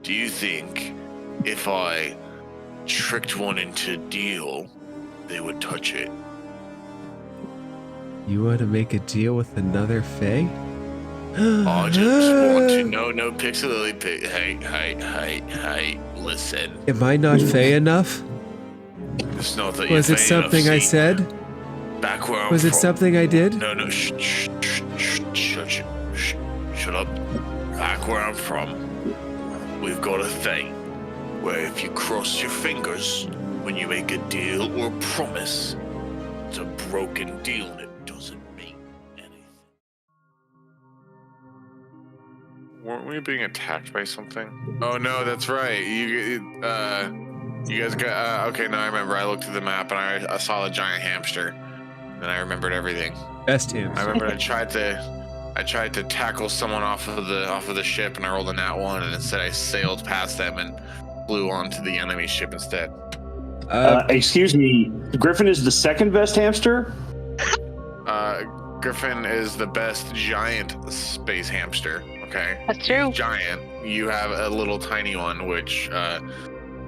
Do you think if I tricked one into a deal, they would touch it? You want to make a deal with another Fey? I just want to know. No, Pixelily. Hey, listen. Am I not Fey enough? It's not that Was you're it Fey something enough, I see? said? Back where I'm Was it from. something I did? No, shut up. Back where I'm from, we've got a thing where if you cross your fingers when you make a deal or promise, it's a broken deal and it doesn't mean anything. Weren't we being attacked by something? Oh no, that's right. You guys got okay. Now I remember. I looked at the map and I saw the giant hamster. And I remembered everything. Best hamster. I remember I tried to tackle someone off of the ship, and I rolled a nat 1, and instead I sailed past them and flew onto the enemy ship instead. Excuse me, Griffin is the second best hamster? Griffin is the best giant space hamster. Okay, That's true. He's giant. You have a little tiny one, which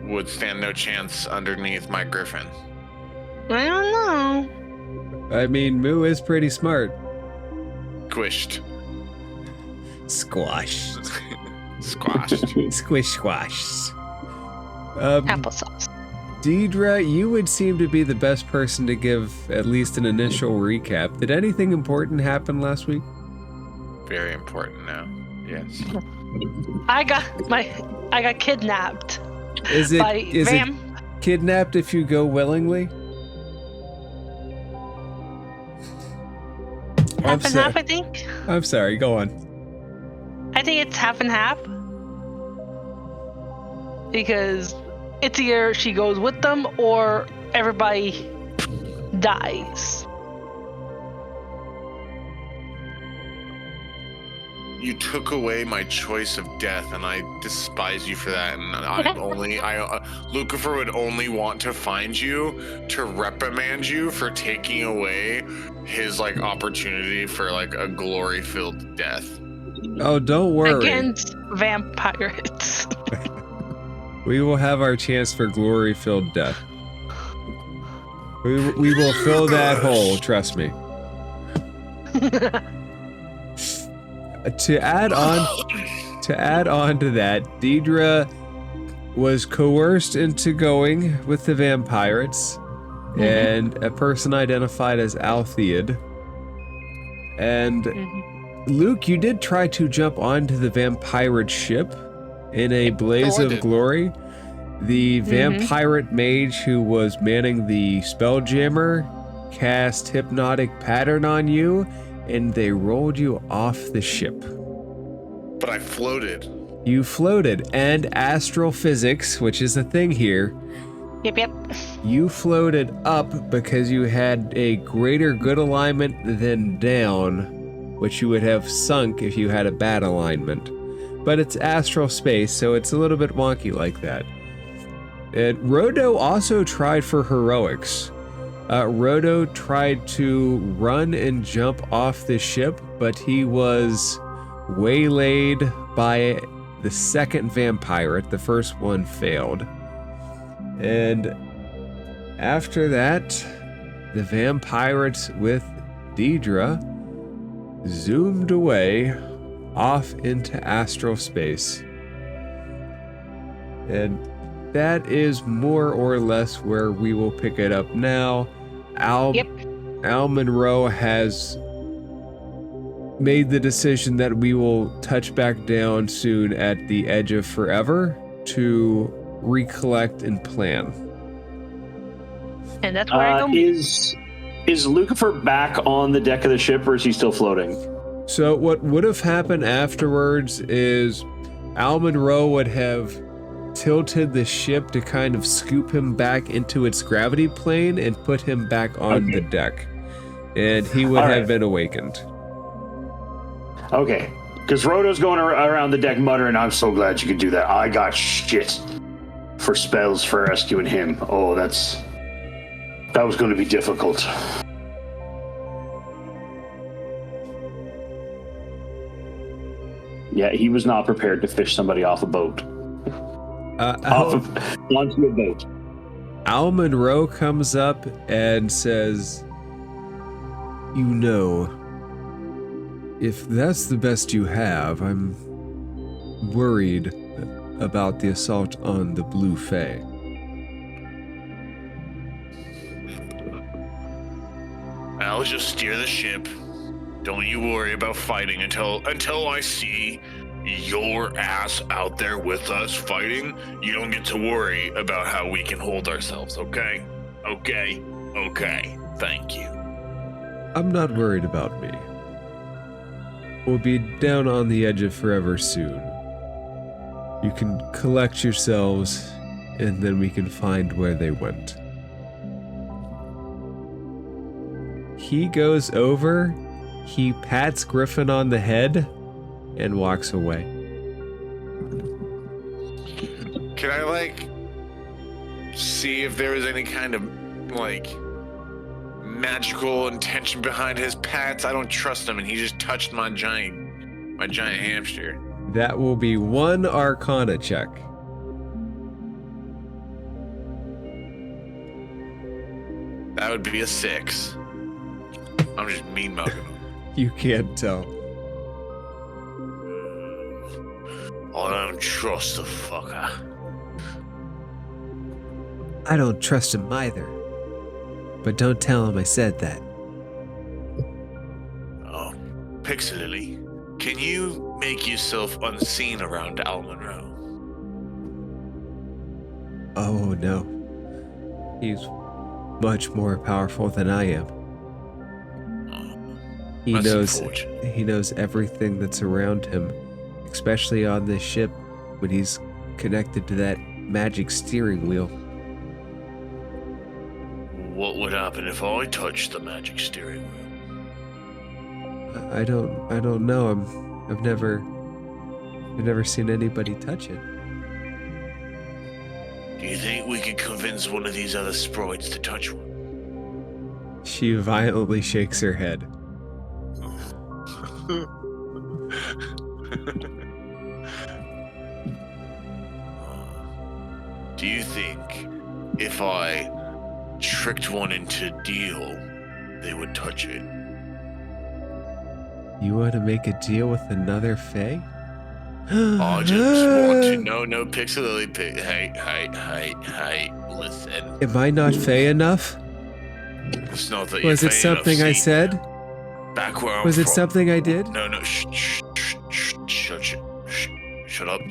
would stand no chance underneath my Griffin. I don't know. I mean, Moo is pretty smart. Squished. Squashed. Squashed. Squish squashed. Applesauce. Deidre, you would seem to be the best person to give at least an initial recap. Did anything important happen last week? Very important now. Yes. I got kidnapped. Is it by Vam. kidnapped if you go willingly? Half and half, I think. I'm sorry, go on. I think it's half and half. Because it's either she goes with them or everybody dies. You took away my choice of death, and I despise you for that. And Lucifer would only want to find you to reprimand you for taking away his opportunity for a glory-filled death. Oh, don't worry. Against vampires. We will have our chance for glory-filled death. We will fill that hole, trust me. To add on to that, Deidre was coerced into going with the vampirates, and a person identified as Altheid. And Luke, you did try to jump onto the vampirate ship in a blaze of glory. The vampirate mage who was manning the Spelljammer cast Hypnotic Pattern on you, and they rolled you off the ship. But I floated. You floated, and astral physics, which is a thing here. Yep. You floated up because you had a greater good alignment than down, which you would have sunk if you had a bad alignment. But it's astral space, so it's a little bit wonky like that. And Rodo also tried for heroics. Rodo tried to run and jump off the ship, but he was waylaid by the second vampirate. The first one failed. And after that, the vampirates with Deidre zoomed away off into astral space. And that is more or less where we will pick it up now. Al Monroe has made the decision that we will touch back down soon at the edge of forever to recollect and plan. And that's where I go. Is Lucifer back on the deck of the ship, or is he still floating? So what would have happened afterwards is Al Monroe would have tilted the ship to kind of scoop him back into its gravity plane and put him back on the deck. And he would have been awakened. Okay. Because Rodo's going around the deck muttering, I'm so glad you could do that. I got shit for spells for rescuing him. Oh, that was going to be difficult. Yeah, he was not prepared to fish somebody off a boat. Onto a boat. Al Monroe comes up and says, "You know, if that's the best you have, I'm worried about the assault on the Blue Fae." I'll just steer the ship. Don't you worry about fighting until I see your ass out there with us fighting. You don't get to worry about how we can hold ourselves, okay? Okay. Thank you. I'm not worried about me. We'll be down on the edge of forever soon. You can collect yourselves, and then we can find where they went. He goes over, he pats Griffin on the head, and walks away. Can I, see if there was any kind of, magical intention behind his pats? I don't trust him, and he just touched my giant hamster. That will be 1 Arcana check. That would be a 6. I'm just mean mugging him. You can't tell. I don't trust the fucker. I don't trust him either. But don't tell him I said that. Oh, Pixelily, can you make yourself unseen around Al Monroe? Oh no. He's much more powerful than I am. He knows everything that's around him, especially on this ship when he's connected to that magic steering wheel. What would happen if I touched the magic steering wheel? I don't know. I've never seen anybody touch it. Do you think we could convince one of these other sprites to touch one? She violently shakes her head. Do you think if I tricked one into deal, they would touch it? You want to make a deal with another Fae? I just want to know, no Pixelily. Hey, listen. Am I not Fae enough? It's not that Was you're it Fae something enough, I see? said? Back where I'm Was it from. something I did? No, shut up.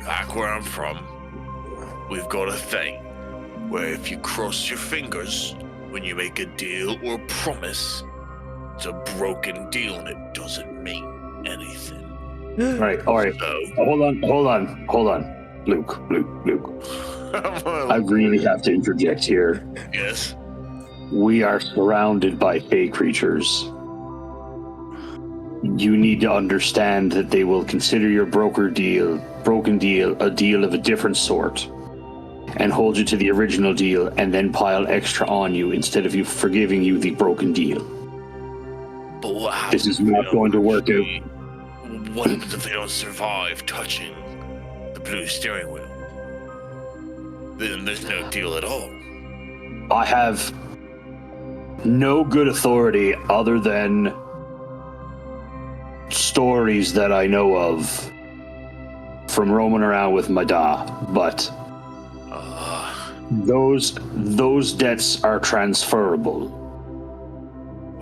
Back where I'm from, we've got a thing where if you cross your fingers when you make a deal or promise, it's a broken deal and it doesn't mean anything. All right. So, Hold on. Luke. I really have to interject here. yes. We are surrounded by Fae creatures. You need to understand that they will consider your broken deal a deal of a different sort and hold you to the original deal and then pile extra on you instead of you forgiving you the broken deal. But what happens This is if they not don't going to work out. actually- What happens if they don't survive touching the blue steering wheel? Then there's no deal at all. I have no good authority other than stories that I know of from roaming around with my da, but those debts are transferable.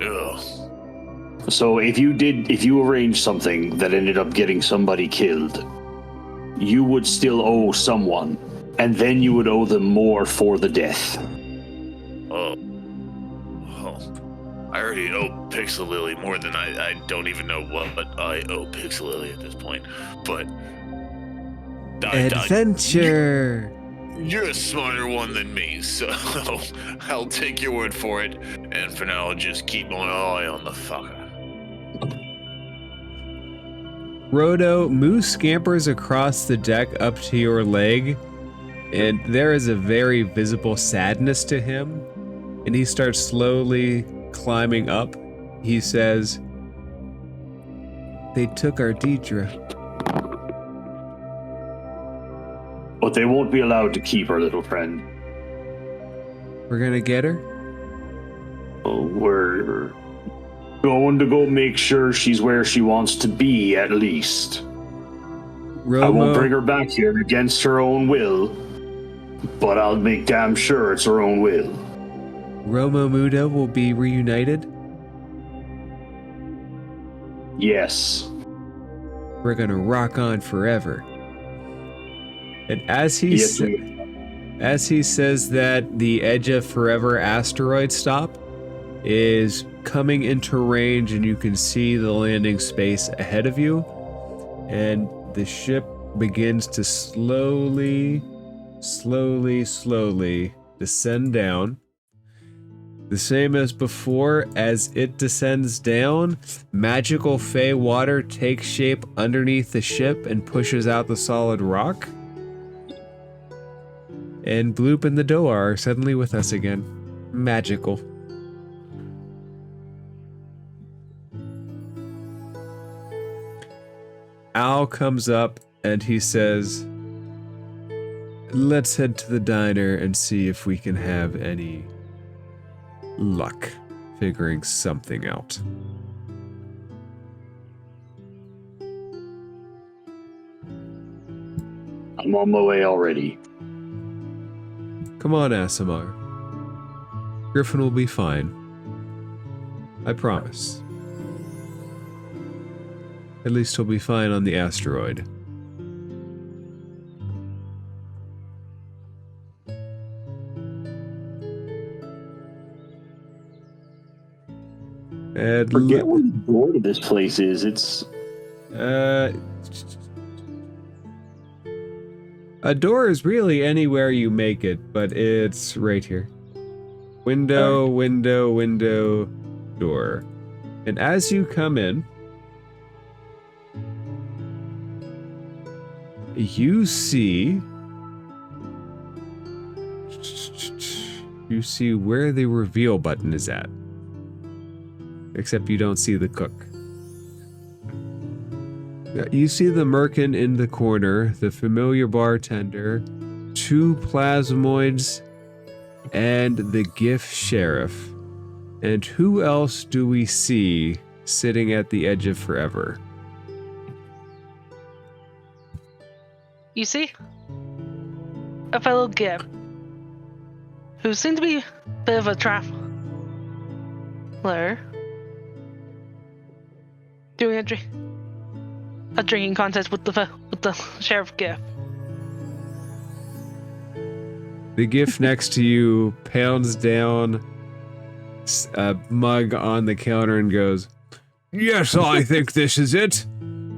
Ugh. So if you arranged something that ended up getting somebody killed, you would still owe someone, and then you would owe them more for the death. Oh. I already owe Pixelily more than I don't even know what I owe Pixelily at this point. But Adventure! you're a smarter one than me, so I'll take your word for it. And for now, I'll just keep my eye on the fucker. Rodo, Moose scampers across the deck up to your leg, and there is a very visible sadness to him, and he starts slowly climbing up. He says, "They took our Deidre." But they won't be allowed to keep her, little friend. We're gonna get her? Oh, we're going to go make sure she's where she wants to be, at least. I won't bring her back here against her own will, but I'll make damn sure it's her own will. Romo Muda will be reunited? Yes. We're gonna rock on forever. And as he says that, the Edge of Forever asteroid stop is coming into range, and you can see the landing space ahead of you. And the ship begins to slowly descend down. The same as before, as it descends down, magical Fey water takes shape underneath the ship and pushes out the solid rock. And Bloop and the Doa are suddenly with us again. Magical. Al comes up and he says, let's head to the diner and see if we can have any luck figuring something out. I'm on my way already. Come on, Asimar. Griffin will be fine. I promise. At least he'll be fine on the asteroid. And Forget where the door to this place is. It's a door is really anywhere you make it, but it's right here. Window, window, window, door. And as you come in, you see where the reveal button is at. Except you don't see the cook. You see the merkin in the corner, the familiar bartender, 2 plasmoids, and the gift sheriff. And who else do we see sitting at the edge of forever? You see? A fellow Gib, who seemed to be a bit of a traveler, doing a drinking contest with the sheriff Gib. The gift next to you pounds down a mug on the counter and goes, "Yes, I think this is it.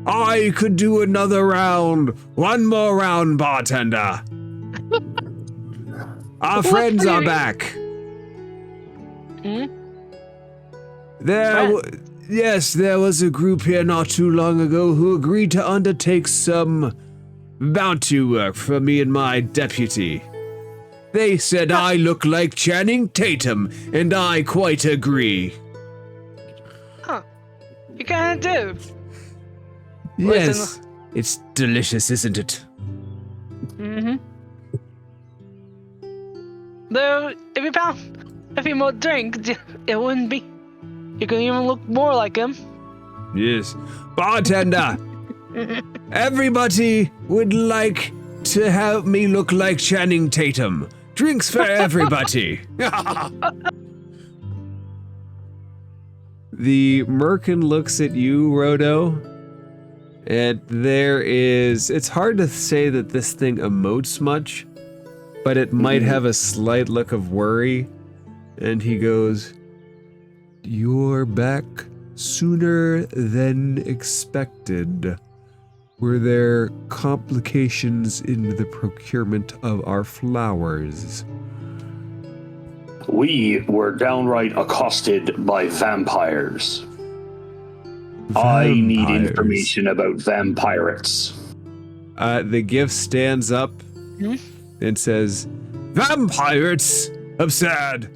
I could do another round. One more round, bartender. Our friends are back." Hmm? Yes, there was a group here not too long ago who agreed to undertake some bounty work for me and my deputy. They said I look like Channing Tatum, and I quite agree. Huh. You kinda do. Yes, Listen. it's delicious, isn't it? Mm-hmm. Though, if you found a few more drinks, it wouldn't be. You can even look more like him. Yes. Bartender, everybody would like to have me look like Channing Tatum. Drinks for everybody. The merkin looks at you, Rodo, and it's hard to say that this thing emotes much, but it might have a slight look of worry, and he goes, "You're back sooner than expected. Were there complications in the procurement of our flowers?" We were downright accosted by vampires. I need information about vampirates. The gift stands up and says, "Vampirates! Absurd!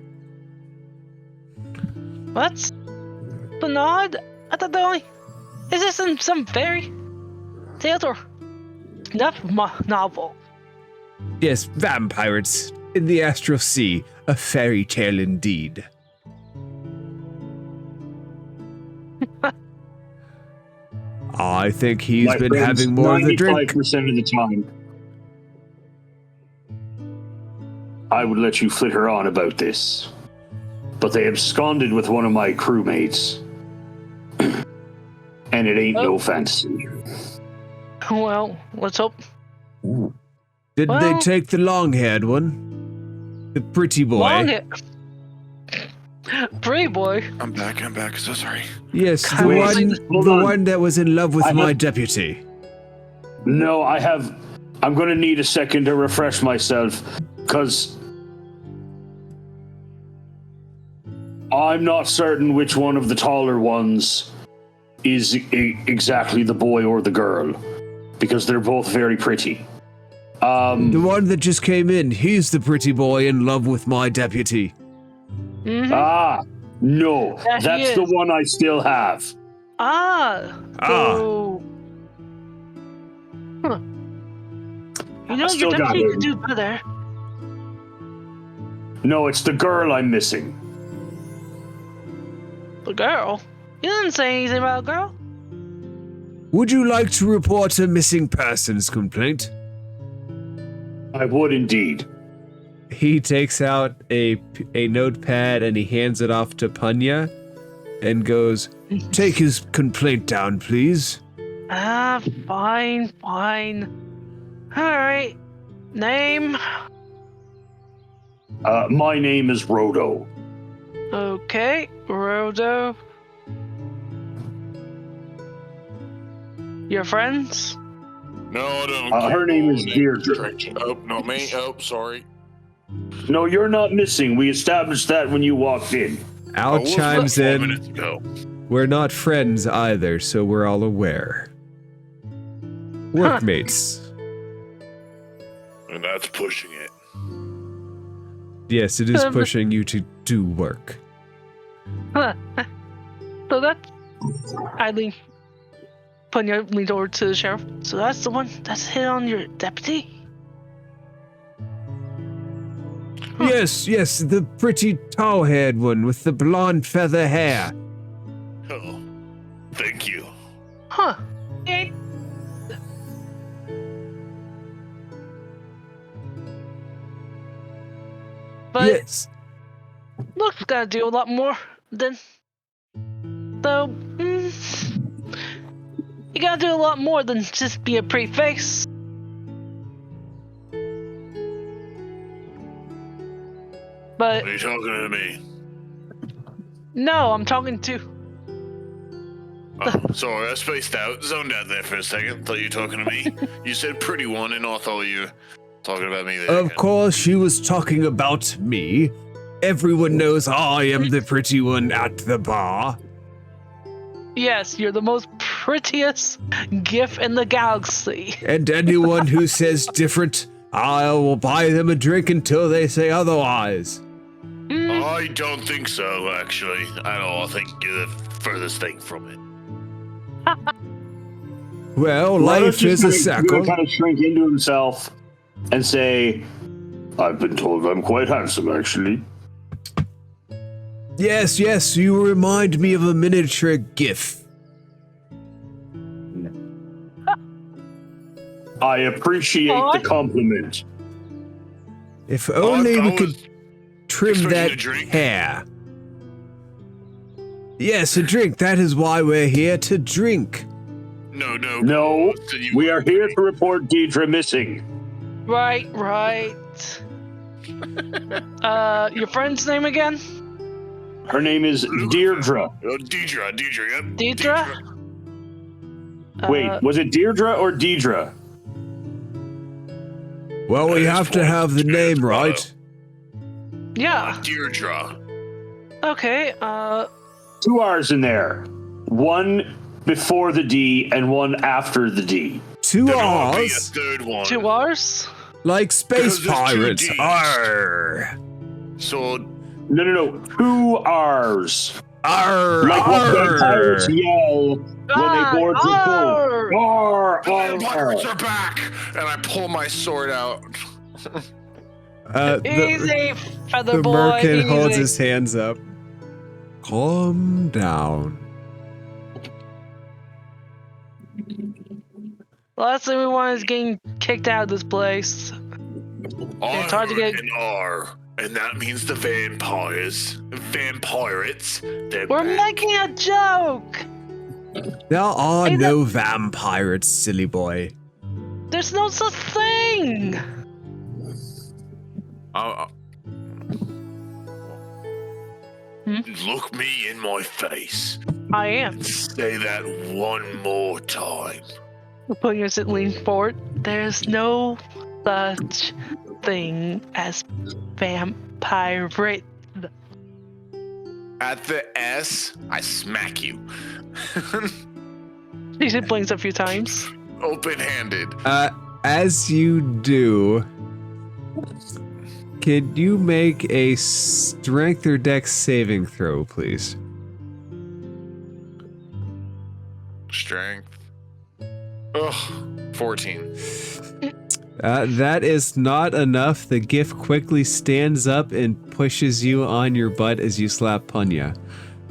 What? Bernard? I thought is this some fairy tale or enough novel? Yes, vampires in the astral sea, a fairy tale indeed. I think he's My been friends, having more of the drink. 95% of the time, I would let you flitter on about this. But they absconded with one of my crewmates. And it ain't no fantasy. Well, let's hope. Did they Well- take the long-haired one? The pretty boy? Long it. Pretty boy. I'm back. So sorry. Yes, the Wait, hold the on. one that was in love with I my have- deputy. No, I'm going to need a second to refresh myself, because I'm not certain which one of the taller ones is exactly the boy or the girl, because they're both very pretty. The one that just came in, he's the pretty boy in love with my deputy. No, Yeah, he that's the is. one I still have. So. Huh. You know, still your got deputy it. could do better. No, it's the girl I'm missing. The girl? You didn't say anything about a girl. Would you like to report a missing persons complaint? I would indeed. He takes out a notepad and he hands it off to Punya and goes, "Take his complaint down, please." Fine. Alright. Name? My name is Rodo. Okay, Rodo. Your friends? No, don't. Her name is Deirdre. Oh, not me. Oh, sorry. No, you're not missing. We established that when you walked in. Al I was chimes about 5 in. minutes ago. We're not friends either, so we're all aware. Workmates. And that's pushing it. Yes, it is pushing you to do work. Huh. So that's. I lean. Punya leaned over to the sheriff. So that's the one that's hit on your deputy? Yes, the pretty tall-haired one with the blonde feather hair. Oh, thank you. Huh. Eh. But Yes. looks gotta do a lot more than. Though, you gotta do a lot more than just be a pretty face. But Are you talking to me? no, I'm talking to. Oh, sorry, I spaced out, zoned out there for a second. Thought you were talking to me. You said pretty one, and I thought you were talking about me there. Of course, she was talking about me. Everyone knows I am the pretty one at the bar. Yes, you're the most prettiest gif in the galaxy. And anyone who says different, I will buy them a drink until they say otherwise. I don't think so, actually. At all. I think you're the furthest thing from it. Well, Why don't life you is a kind of- circle. kind of shrink into himself and say, "I've been told I'm quite handsome, actually." Yes, you remind me of a miniature GIF. I appreciate Aw. the compliment. If only I we was could trim expecting that a drink. hair. Yes, a drink. That is why we're here to drink. No. No, said you we were- are here to report Deidre missing. Right. Your friend's name again? Her name is Deirdre. Oh, Deidre, yep. Deidre? Wait, was it Deirdre or Deidre? Well, we At have this to point, have the it's name Brother. right. Yeah. Deirdre. Okay, 2 R's in there. One before the D and one after the D. Two There might be a R's, third one. 2 R's? like space Because there's two pirates. Ds. Arr. So, No. 2 R's. Arr. Like what vampires Arr. yell when they board the boat. Arr, arr, the pirates arr. are back! And I pull my sword out. Easy, feather the boy. merkin holds easy. his hands up. Calm down. Last thing we want is getting kicked out of this place. I It's hard to heard get- an R, and that means the vampirates, they're We're back. making a joke. There are Hey, no vampires, silly boy. There's no such thing. Look me in my face. I am. Say that one more time. Putting your sit lean forward. There's no such thing as vampirate. At the S, I smack you. She just blinks a few times. Open-handed. As you do, could you make a strength or dex saving throw, please? Strength. Ugh. 14. That is not enough. The gift quickly stands up and pushes you on your butt as you slap Punya.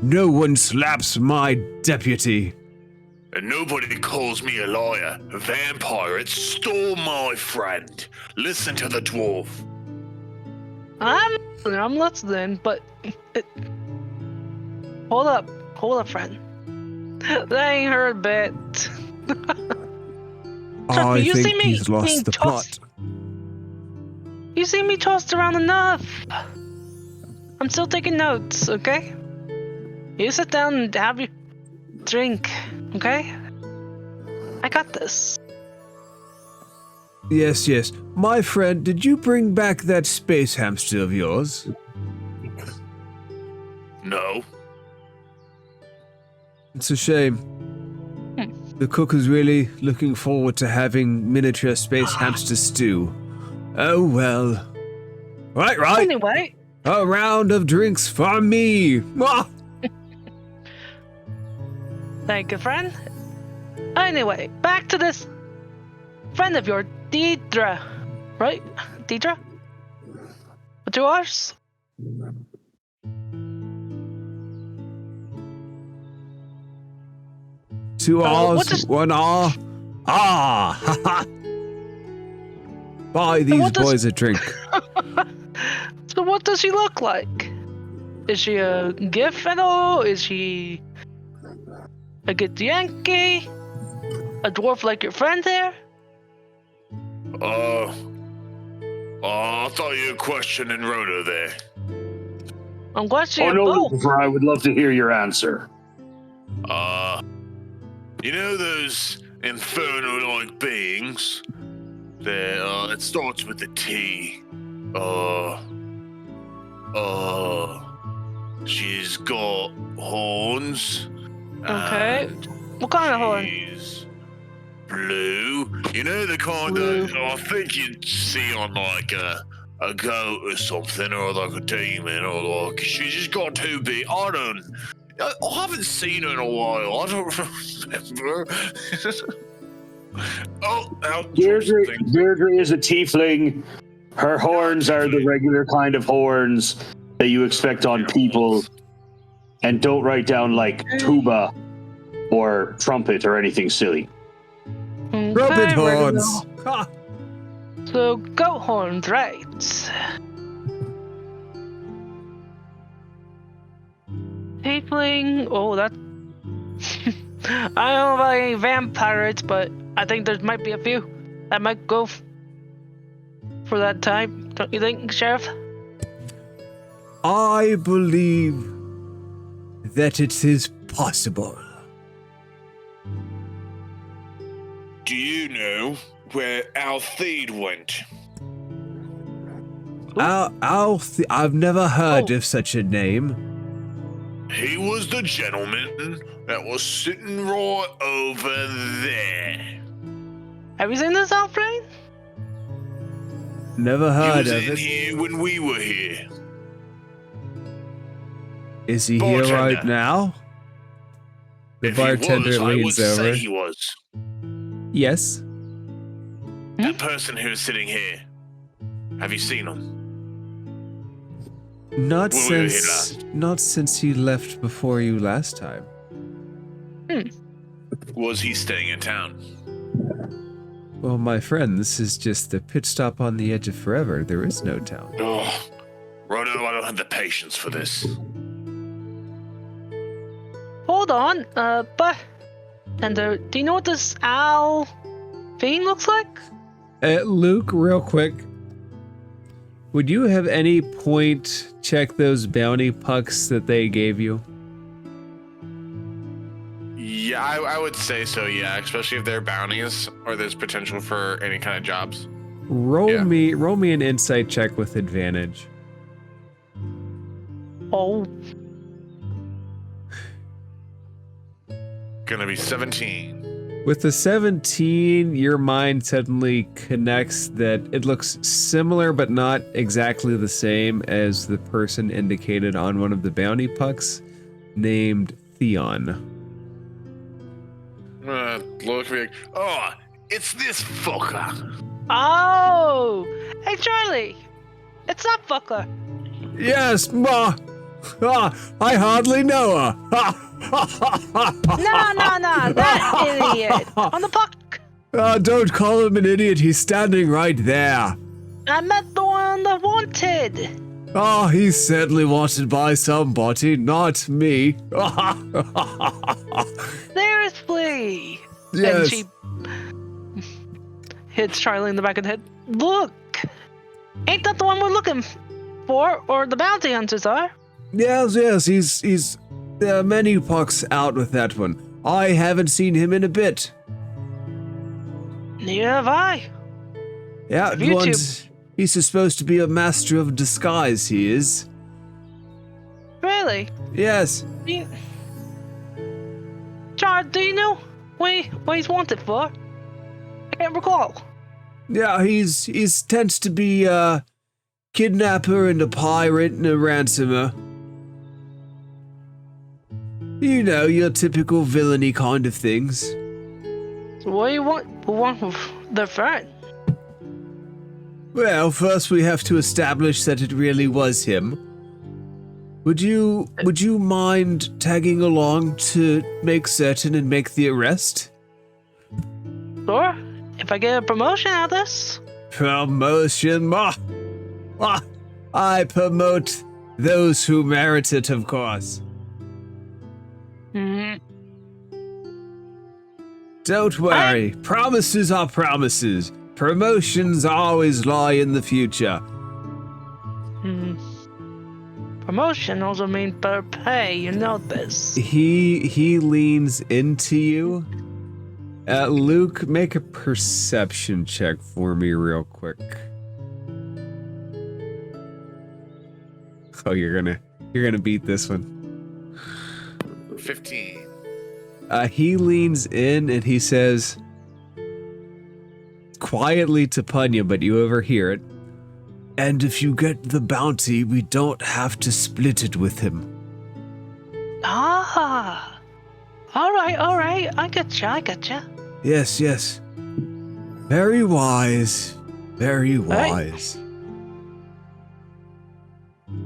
No one slaps my deputy. And nobody calls me a liar. Vampirates stole my friend. Listen to the dwarf. I'm listening, but hold up, friend. That ain't her a bit. I you see think me he's being lost the plot. tossed- You see me tossed around enough. I'm still taking notes, okay? You sit down and have your drink, okay? I got this. Yes, yes. My friend, did you bring back that space hamster of yours? No. It's a shame. The cook is really looking forward to having miniature space hamster stew. Oh well. Right. Anyway, A round of drinks for me. Mwah! thank you, friend. Anyway, back to this friend of yours, Deidre. Right? Deidre? What's yours? Two what R's, does- one R. Ah! Ha ha! Buy these what does- boys a drink. So what does she look like? Is she a gift at all? Is she a good Yankee? A dwarf like your friend there? I thought you were questioning Rhoda there. I'm glad she Oh had no, both. Lucifer, I would love to hear your answer. You know those inferno-like beings? It starts with a T. She's got horns. Okay. and What kind of horn? She's blue. You know the kind Blue. that I think you'd see on like a goat or something, or like a demon, or like she's just got too big. I haven't seen her in a while. I don't remember. Deirdre is a tiefling. Her horns are the regular kind of horns that you expect on people. And don't write down like tuba or trumpet or anything silly. Okay, Trumpet we're horns. Ha! So goat horns, right? Tiefling. Oh, that. I don't know about any vampires, but I think there might be a few that might go for that type. Don't you think, Sheriff? I believe that it is possible. Do you know where Althede went? I've never heard Oh. of such a name. He was the gentleman that was sitting right over there. Have you seen this outplane? Never He heard was of in it. here when we were here. Is he here right Bartender. now? The If bartender he was, I would leans over. say he was. Yes. That person who's sitting here. Have you seen him? Not When we were here since he left before you last time. Was he staying in town? Well, my friend, this is just a pit stop on the edge of forever. There is no town. Oh, Roto, I don't have the patience for this. Hold on, but... And do you know what this owl thing looks like? Luke, real quick. Would you have any point check those bounty pucks that they gave you? Yeah, I would say so, yeah. Especially if they're bounties or there's potential for any kind of jobs. Roll me an insight check with advantage. Oh, Gonna be 17. With the 17, your mind suddenly connects that it looks similar but not exactly the same as the person indicated on one of the bounty pucks named Theon. Look like, oh, it's this fucker. oh! Hey, Charlie! It's that fucker! Yes, ma! I hardly know her! No, that idiot! On the puck! Don't call him an idiot, he's standing right there. I met the one that wanted! Oh, he's certainly wanted by somebody, not me. Seriously! Yes. And she hits Charlie in the back of the head. Look! Ain't that the one we're looking for, or the bounty hunters are? Yes, he's there are many pucks out with that one. I haven't seen him in a bit. Neither have I. Yeah, You he's supposed to be a master of disguise, he is. Really? Yes. Char, do you know what he's wanted for? I can't recall. Yeah, he's tends to be a kidnapper and a pirate and a ransomer. You know, your typical villainy kind of things. So what do you want with their friend? Well, first we have to establish that it really was him. Would you mind tagging along to make certain and make the arrest? Sure. If I get a promotion out of this. Promotion, ma! I promote those who merit it, of course. Hmm. Don't worry, promises are promises. Promotions always lie in the future. Promotion also means better pay, you know this. He leans into you. Luke, make a perception check for me real quick. Oh, you're gonna beat this one. 15. He leans in and he says, quietly to Punya, but you overhear it, and if you get the bounty, we don't have to split it with him. Ah. Alright. I gotcha. Yes. Very wise. Very wise.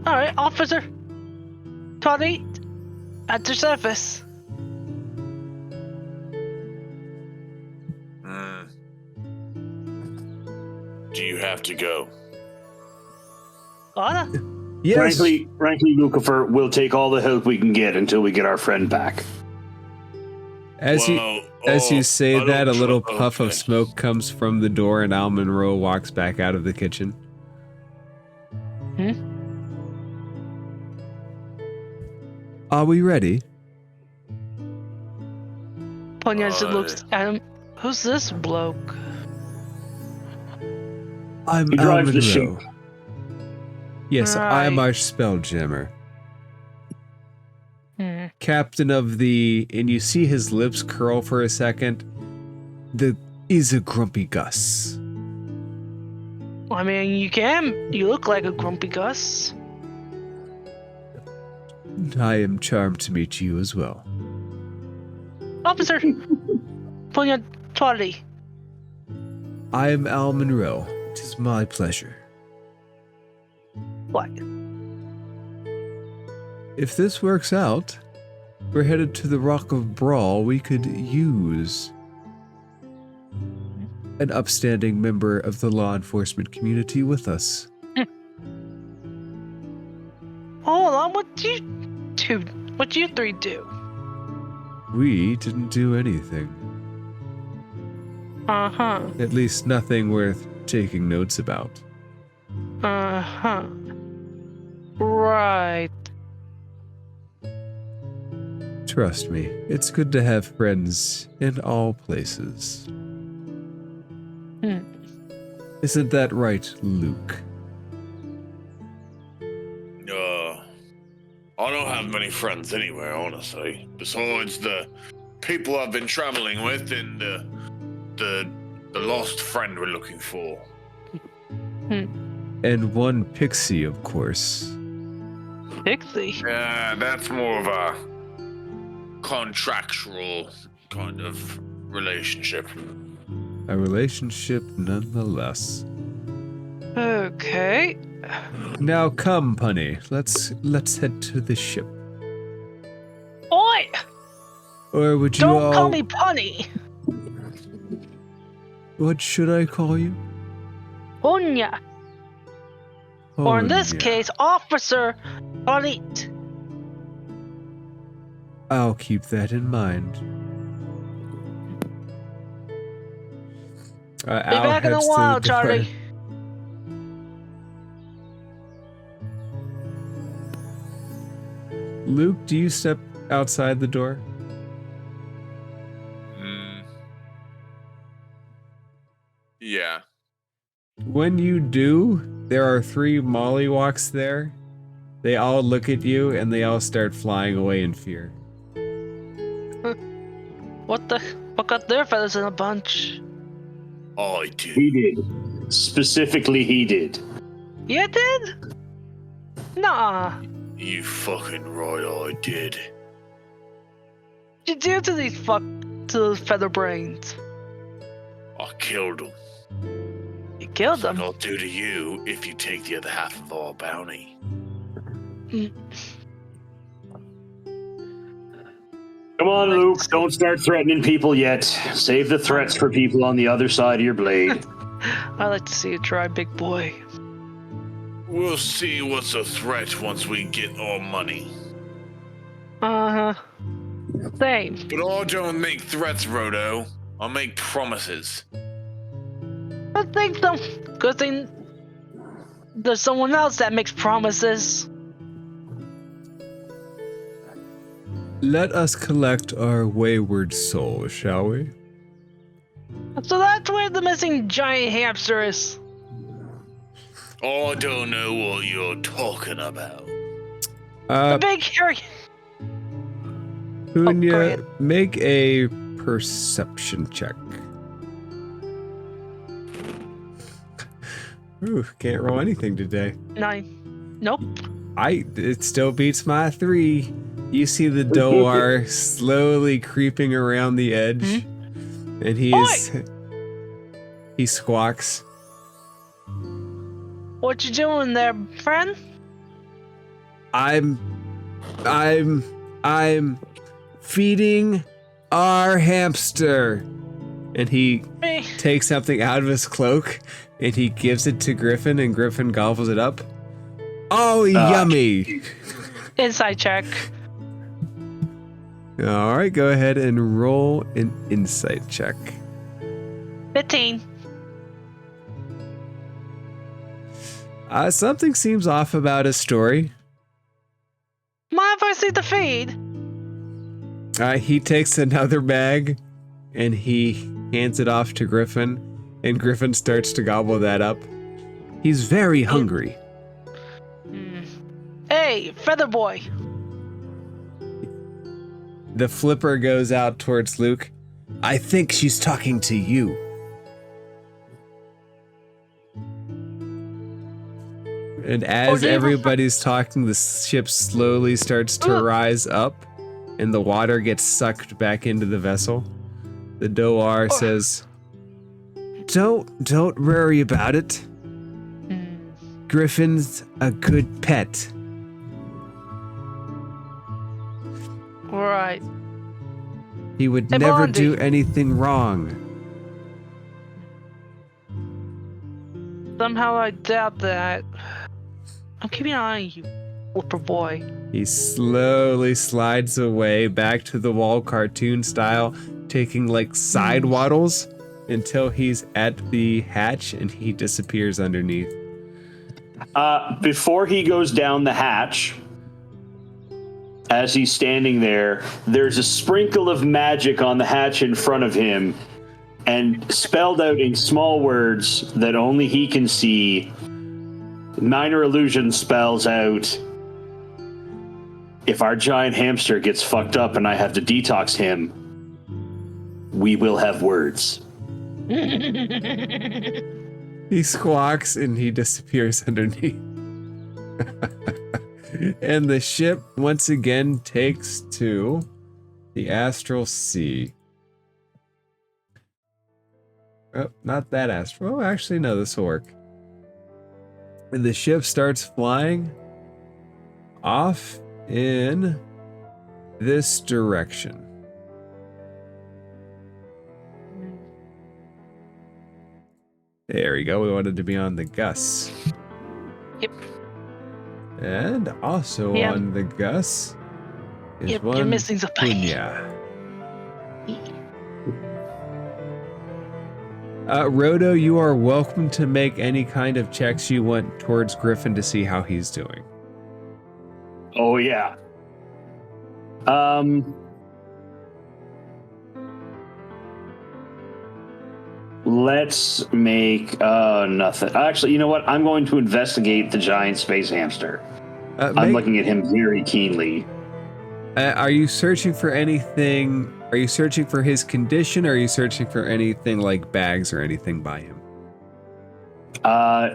Alright, officer. Toddy, at your service. Do you have to go? Gotta. Yes. Frankly, Lucifer, we'll take all the help we can get until we get our friend back. As you say that, a little puff of smoke comes from the door and Al Monroe walks back out of the kitchen. Are we ready? Punya just looks at him. Who's this bloke? I'm He Al drives the ship. Monroe. Yes, I am our spelljammer. Captain of the... And you see his lips curl for a second. He's a grumpy Gus. I mean, you look like a grumpy Gus. I am charmed to meet you as well. Officer! Punya Toddy. I am Al Monroe. It is my pleasure. What? If this works out, we're headed to the Rock of Brawl. We could use an upstanding member of the law enforcement community with us. Hold on, what you three do? We didn't do anything. Uh-huh. At least nothing worth taking notes about. Uh-huh. Right. Trust me, it's good to have friends in all places. Isn't that right, Luke? I don't have many friends anywhere, honestly. Besides the people I've been traveling with and the lost friend we're looking for. And one pixie, of course. Pixie? Yeah, that's more of a contractual kind of relationship. A relationship nonetheless. Okay. Now come, Punny. Let's head to the ship. Oi! Or would you Don't all... call me Punny! What should I call you? Hunya. Or in this Honya. case, Officer Alit. I'll keep that in mind. Be back in a while, Charlie. Luke, do you step outside the door? Yeah. When you do, there are 3 mollywalks there. They all look at you and they all start flying away in fear. What got their feathers in a bunch? I did. He did. Specifically, he did. You did? Nah. You fucking right, I did. What you do to those feather brains? I killed him. You killed them? I'll do to you if you take the other half of our bounty. Come on, Luke. Don't start threatening people yet. Save the threats for people on the other side of your blade. I like to see you try, big boy. We'll see what's a threat once we get our money. Uh-huh. Same. But I don't make threats, Rodo. I make promises. I think so. Good thing there's someone else that makes promises. Let us collect our wayward soul, shall we? So that's where the missing giant hamster is. I don't know what you're talking about. The big hairy... Hunya, ahead. make a perception check. Ooh, can't roll anything today. 9. Nope. It still beats my 3. You see the Doar slowly creeping around the edge, and he squawks. What you doing there, friend? I'm feeding our hamster. And he takes something out of his cloak and he gives it to Griffin, and Griffin gobbles it up. Oh, yummy. Inside check. All right, go ahead and roll an insight check. 15. Something seems off about his story. Mind if I see the feed? He takes another bag and he hands it off to Griffin, and Griffin starts to gobble that up. He's very hungry. Hey, Feather Boy. The flipper goes out towards Luke. I think she's talking to you. And as everybody's talking, the ship slowly starts to rise up, and the water gets sucked back into the vessel. The Doar says, Don't worry about it. Griffin's a good pet. Alright. He would Hey, never Blondie. do anything wrong. Somehow I doubt that. I'm keeping an eye on you, Flipper boy. He slowly slides away back to the wall cartoon style, taking like side waddles until he's at the hatch and he disappears underneath. Before he goes down the hatch, as he's standing there, there's a sprinkle of magic on the hatch in front of him, and spelled out in small words that only he can see, Minor Illusion spells out, if our giant hamster gets fucked up and I have to detox him, we will have words. He squawks and he disappears underneath. And the ship once again takes to the Astral Sea. Oh, not that astral. Oh, actually, no, this will work. And the ship starts flying off in this direction. There we go. We wanted to be on the Gus. Yep. And also Yeah. on the Gus is Yep, one you're missing the pie. Punya. Roto, you are welcome to make any kind of checks you want towards Griffin to see how he's doing. Oh, yeah. Let's make nothing. Actually, you know what? I'm going to investigate the giant space hamster. I'm looking at him very keenly. Are you searching for anything? Are you searching for his condition? Or are you searching for anything like bags or anything by him?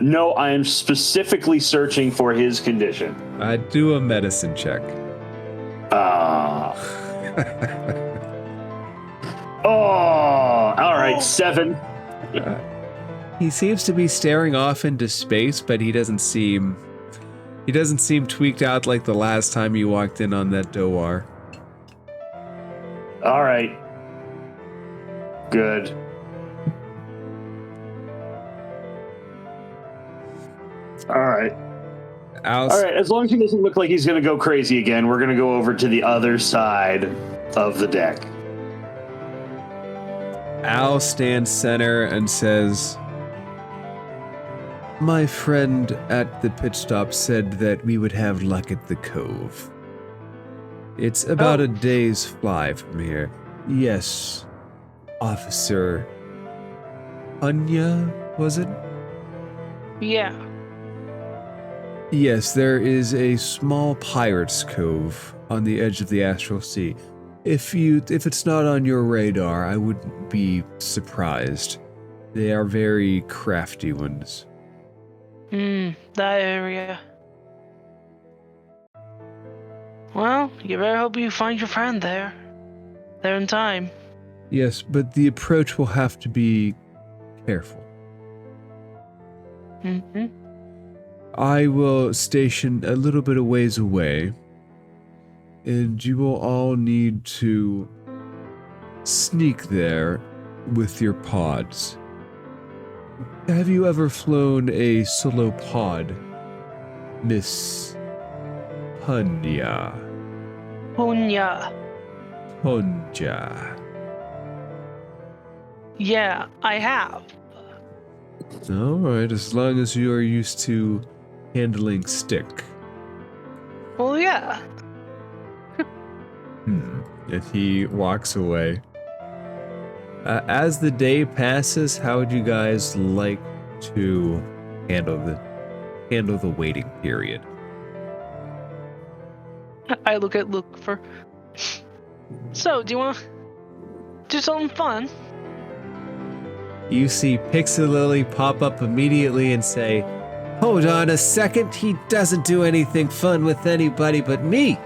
No, I am specifically searching for his condition. Do a medicine check. All right, 7. He seems to be staring off into space, but he doesn't seem tweaked out like the last time you walked in on that Doar. All right. Good. All right. All right, as long as he doesn't look like he's going to go crazy again, we're going to go over to the other side of the deck. Al stands center and says, "My friend at the pit stop said that we would have luck at the cove. It's about a day's fly from here. Yes, Officer Anya, was it? Yeah. Yes, there is a small pirate's cove on the edge of the Astral Sea. If it's not on your radar, I wouldn't be surprised. They are very crafty ones." That area. Well, you better hope you find your friend there. There in time. Yes, but the approach will have to be careful. Mm-hmm. I will station a little bit of ways away, and you will all need to sneak there with your pods. Have you ever flown a solo pod, Miss Punya? Punya. Punja. Yeah, I have. Alright, as long as you are used to handling stick. Well, yeah. And he walks away. As the day passes, how would you guys like to handle the waiting period? I look for. So, do you want to do something fun? You see Pixelily pop up immediately and say, "Hold on a second, he doesn't do anything fun with anybody but me.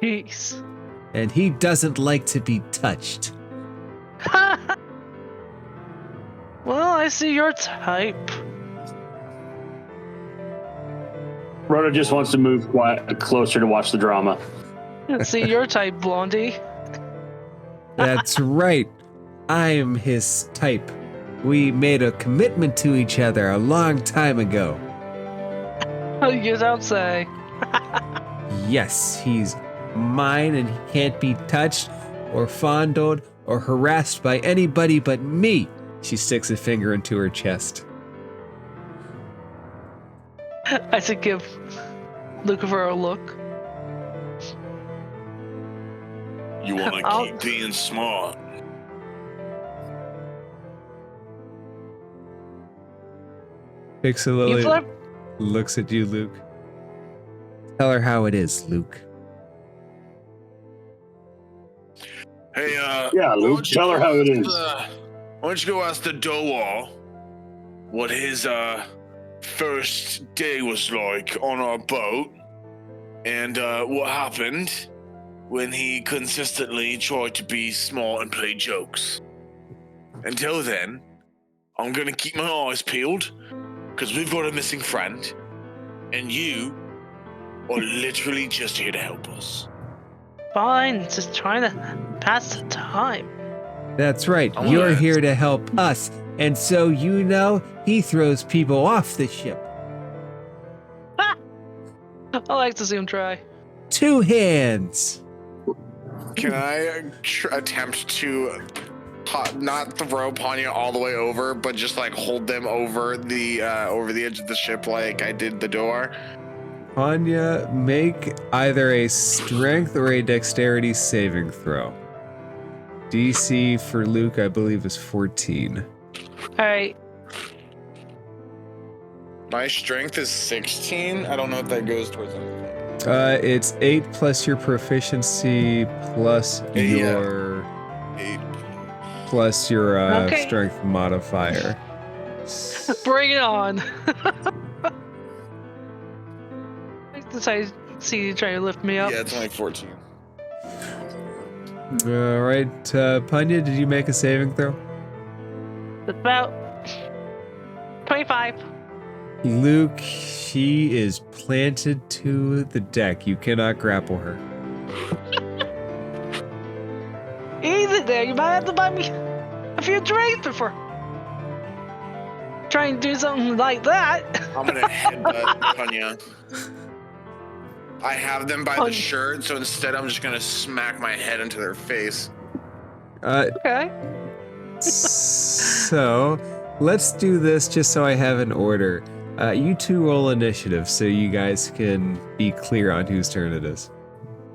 Peace. And he doesn't like to be touched." Well, I see your type. Rhoda just wants to move closer to watch the drama. See your type, Blondie. That's right. I am his type. We made a commitment to each other a long time ago. You don't say. Yes, he's mine and he can't be touched or fondled or harassed by anybody but me. She sticks a finger into her chest. I should give Lucifer a look. You want to keep being smart. Pixelily looks at you, Luke. Tell her how it is, Luke. Hey, Yeah, Luke, tell her how it is. Why don't you go ask the Doa what his first day was like on our boat, and what happened when he consistently tried to be smart and play jokes. Until then, I'm gonna keep my eyes peeled, because we've got a missing friend, and you are literally just here to help us. Fine, just trying to pass the time. That's right. I You're wanna- here to help us. And so you know he throws people off the ship. I like to see him try. 2 hands. Can I attempt to not throw Panya all the way over, but just like hold them over the edge of the ship like I did the door? Anya, make either a strength or a dexterity saving throw. DC for Luke, I believe, is 14. Alright, My strength is 16. I don't know if that goes towards anything. It's 8 plus your proficiency plus Yeah. your 8. plus your Okay. strength modifier. bring it on. Since I see you trying to lift me up. Yeah, it's only 14. All right, Panya, did you make a saving throw? It's about 25. Luke, she is planted to the deck. You cannot grapple her. Easy there, you might have to buy me a few drinks before trying to do something like that. I'm gonna headbutt Panya. I have them by the shirt, so instead I'm just gonna smack my head into their face. Okay. So let's do this just so I have an order. You two roll initiative so you guys can be clear on whose turn it is.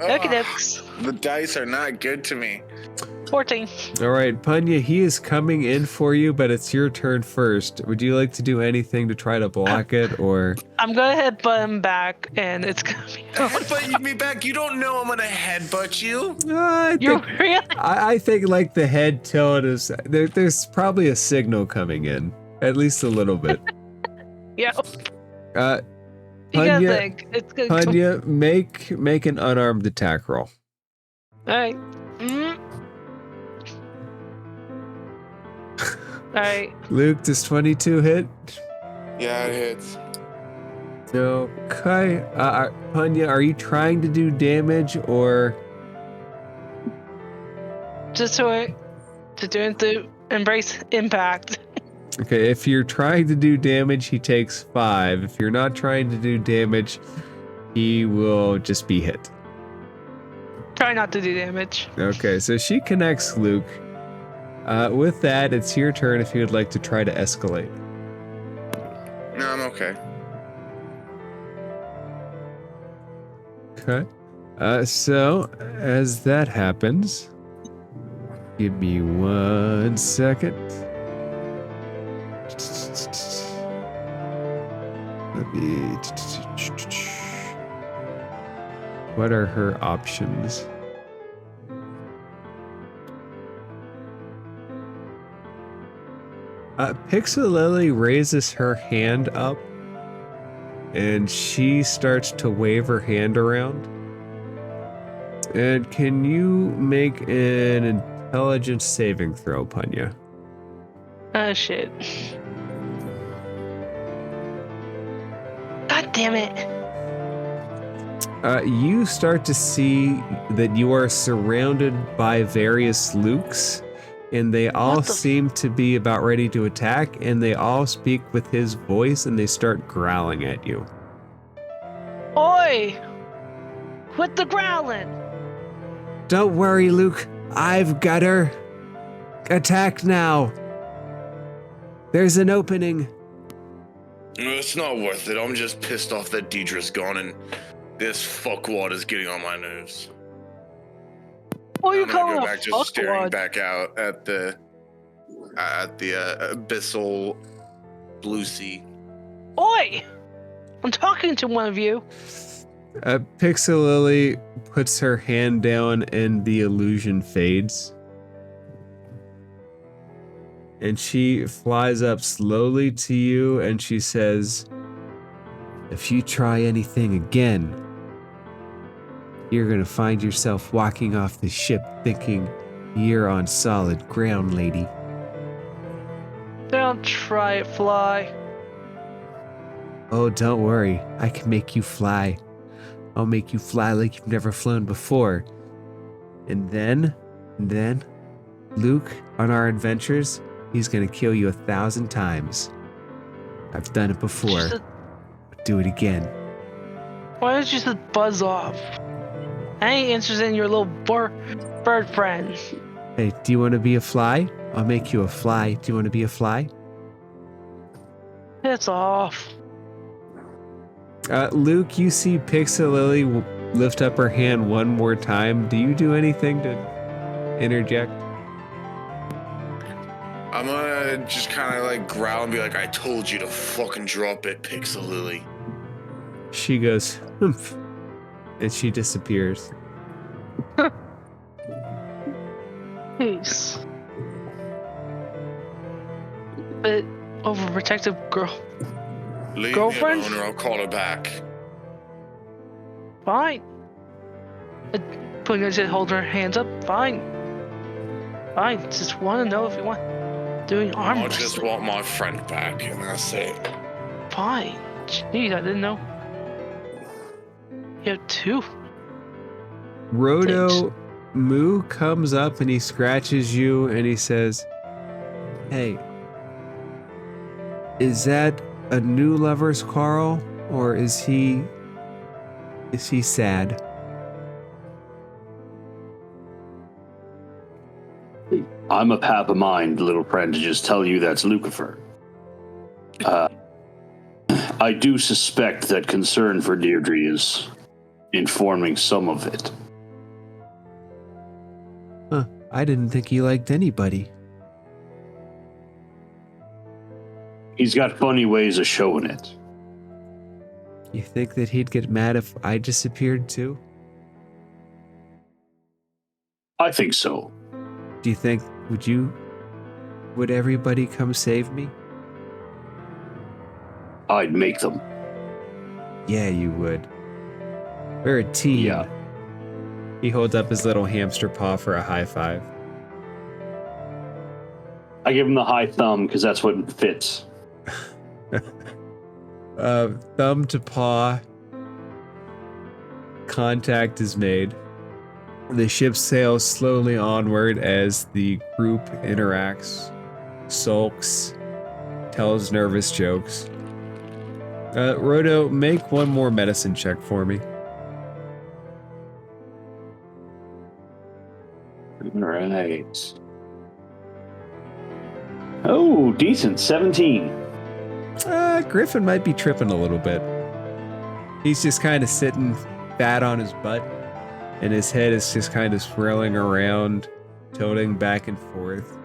Okay, Ugh, dokes. the dice are not good to me. 14. All right, Panya, he is coming in for you, but it's your turn first. Would you like to do anything to try to block it, or? I'm gonna headbutt him back, and it's gonna be. Headbutt me back. You don't know I'm gonna headbutt you. You're really. I think like the head tilt is there's probably a signal coming in, at least a little bit. Yeah. You gotta Panya, think. It's gonna. Panya, make an unarmed attack roll. Alright. Alright. Luke, does 22 hit? Yeah, it hits. Okay. Panya, are you trying to do damage or? Just to embrace impact. Okay, if you're trying to do damage, he takes 5. If you're not trying to do damage, he will just be hit. Try not to do damage. Okay, so she connects Luke. With that, it's your turn if you would like to try to escalate. No, I'm okay. Okay. So, as that happens, give me 1 second. Let me... What are her options? Pixelily raises her hand up, and she starts to wave her hand around. And can you make an intelligence saving throw, Panya? Oh shit. God damn it. You start to see that you are surrounded by various Lukes, and they all What the seem to be about ready to attack, and they all speak with his voice, and they start growling at you. Oi! Quit the growling! Don't worry, Luke. I've got her. Attack now. There's an opening. It's not worth it. I'm just pissed off that Deidre's gone and this fuckwad is getting on my nerves. What are you I'm gonna calling go a back to staring fuckwad? back out at the abyssal blue sea. Oi! I'm talking to one of you. Pixelily puts her hand down and the illusion fades. And she flies up slowly to you and she says, if you try anything again, you're gonna find yourself walking off the ship thinking you're on solid ground, lady. Don't try it, Fly. Oh, don't worry. I can make you fly. I'll make you fly like you've never flown before. And then, Luke, on our adventures, he's gonna kill you 1,000 times. I've done it before. Do it again. Why don't you just buzz off? I ain't interested in your little bird friend. Hey, do you want to be a fly? I'll make you a fly. Do you want to be a fly? It's off. Luke, you see Pixelily lift up her hand one more time. Do you do anything to interject? I'm gonna just kind of like growl and be like, I told you to fucking drop it, Pixel Lily. She goes, humph, and she disappears. Peace. But overprotective girl. Leave Girlfriend? me alone or I'll call her back. Fine. Putting her to hold her hands up. Fine. Fine. Just want to know if you want doing arm I wrestling. just want my friend back, and that's it. Fine. Jeez, I didn't know. You have two. Roto Moo comes up and he scratches you and he says, hey, is that a new lover's quarrel or is he sad? I'm a pap of mind, little friend, to just tell you that's Lucifer. I do suspect that concern for Deirdre is informing some of it. Huh, I didn't think he liked anybody. He's got funny ways of showing it. You think that he'd get mad if I disappeared too? I think so. Do you think, would everybody come save me? I'd make them. Yeah, you would. We're a team. Yeah. He holds up his little hamster paw for a high five. I give him the high thumb because that's what fits. Thumb to paw. Contact is made. The ship sails slowly onward as the group interacts, sulks, tells nervous jokes. Roto, make one more medicine check for me. All right. Oh, decent. 17. Griffin might be tripping a little bit. He's just kind of sitting fat on his butt, and his head is just kind of swirling around, tilting back and forth.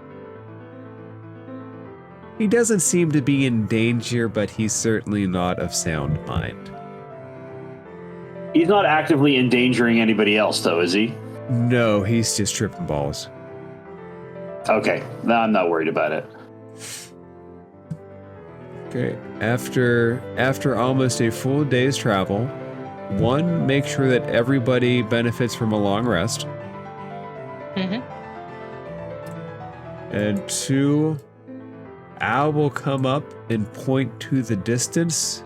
He doesn't seem to be in danger, but he's certainly not of sound mind. He's not actively endangering anybody else, though, is he? No, he's just tripping balls. Okay, now I'm not worried about it. Okay, after almost a full day's travel, 1, make sure that everybody benefits from a long rest. Mm-hmm. And 2, Al will come up and point to the distance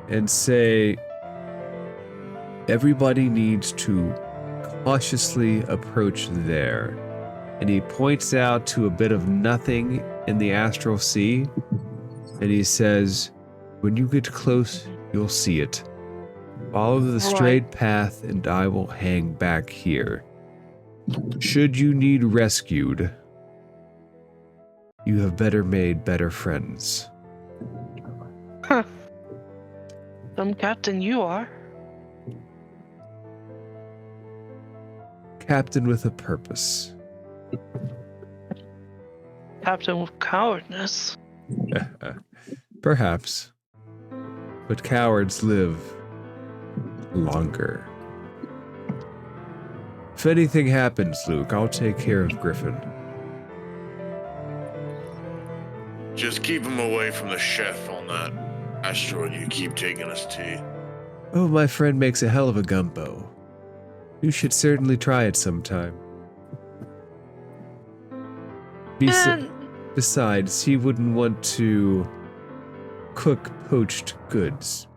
and say, Everybody needs to cautiously approach there. And he points out to a bit of nothing in the astral sea, and he says, when you get close, you'll see it. Follow the straight path, and I will hang back here. Should you need rescued, you have better made better friends. Huh. Captain, you are. Captain with a purpose. Captain with cowardness. Perhaps. But cowards live longer. If anything happens, Luke, I'll take care of Griffin. Just keep him away from the chef on that asteroid you keep taking us to. Oh, my friend makes a hell of a gumbo. You should certainly try it sometime. Besides, he wouldn't want to cook poached goods.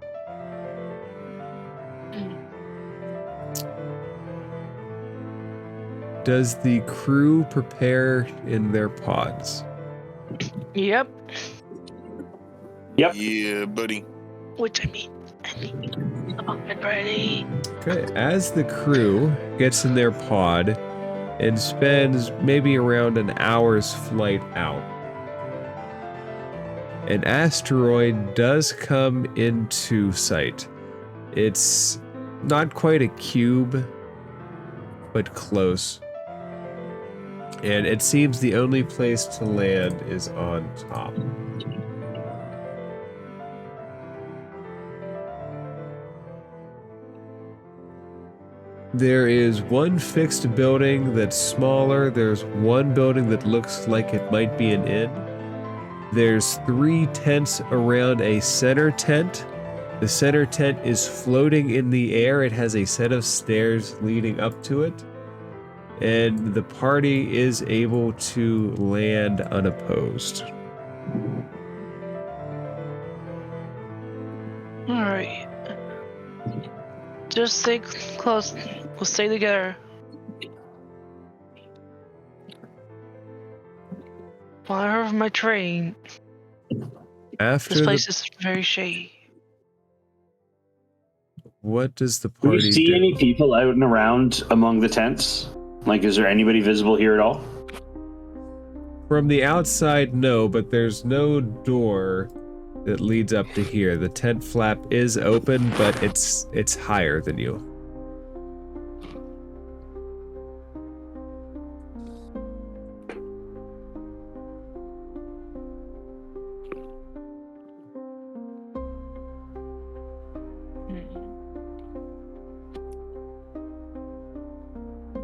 Does the crew prepare in their pods? Yep. Yep. Yeah, buddy. Which I mean, I'm ready. Okay, as the crew gets in their pod and spends maybe around an hour's flight out, an asteroid does come into sight. It's not quite a cube, but close. And it seems the only place to land is on top. There is one fixed building that's smaller. There's one building that looks like it might be an inn. There's 3 tents around a center tent. The center tent is floating in the air. It has a set of stairs leading up to it. And the party is able to land unopposed. Alright. Just stay close. We'll stay together. While I heard my train, After this place is very shady. What does the Do party you see do? any people out and around among the tents? Like, is there anybody visible here at all? From the outside, no, but there's no door that leads up to here. The tent flap is open, but it's higher than you.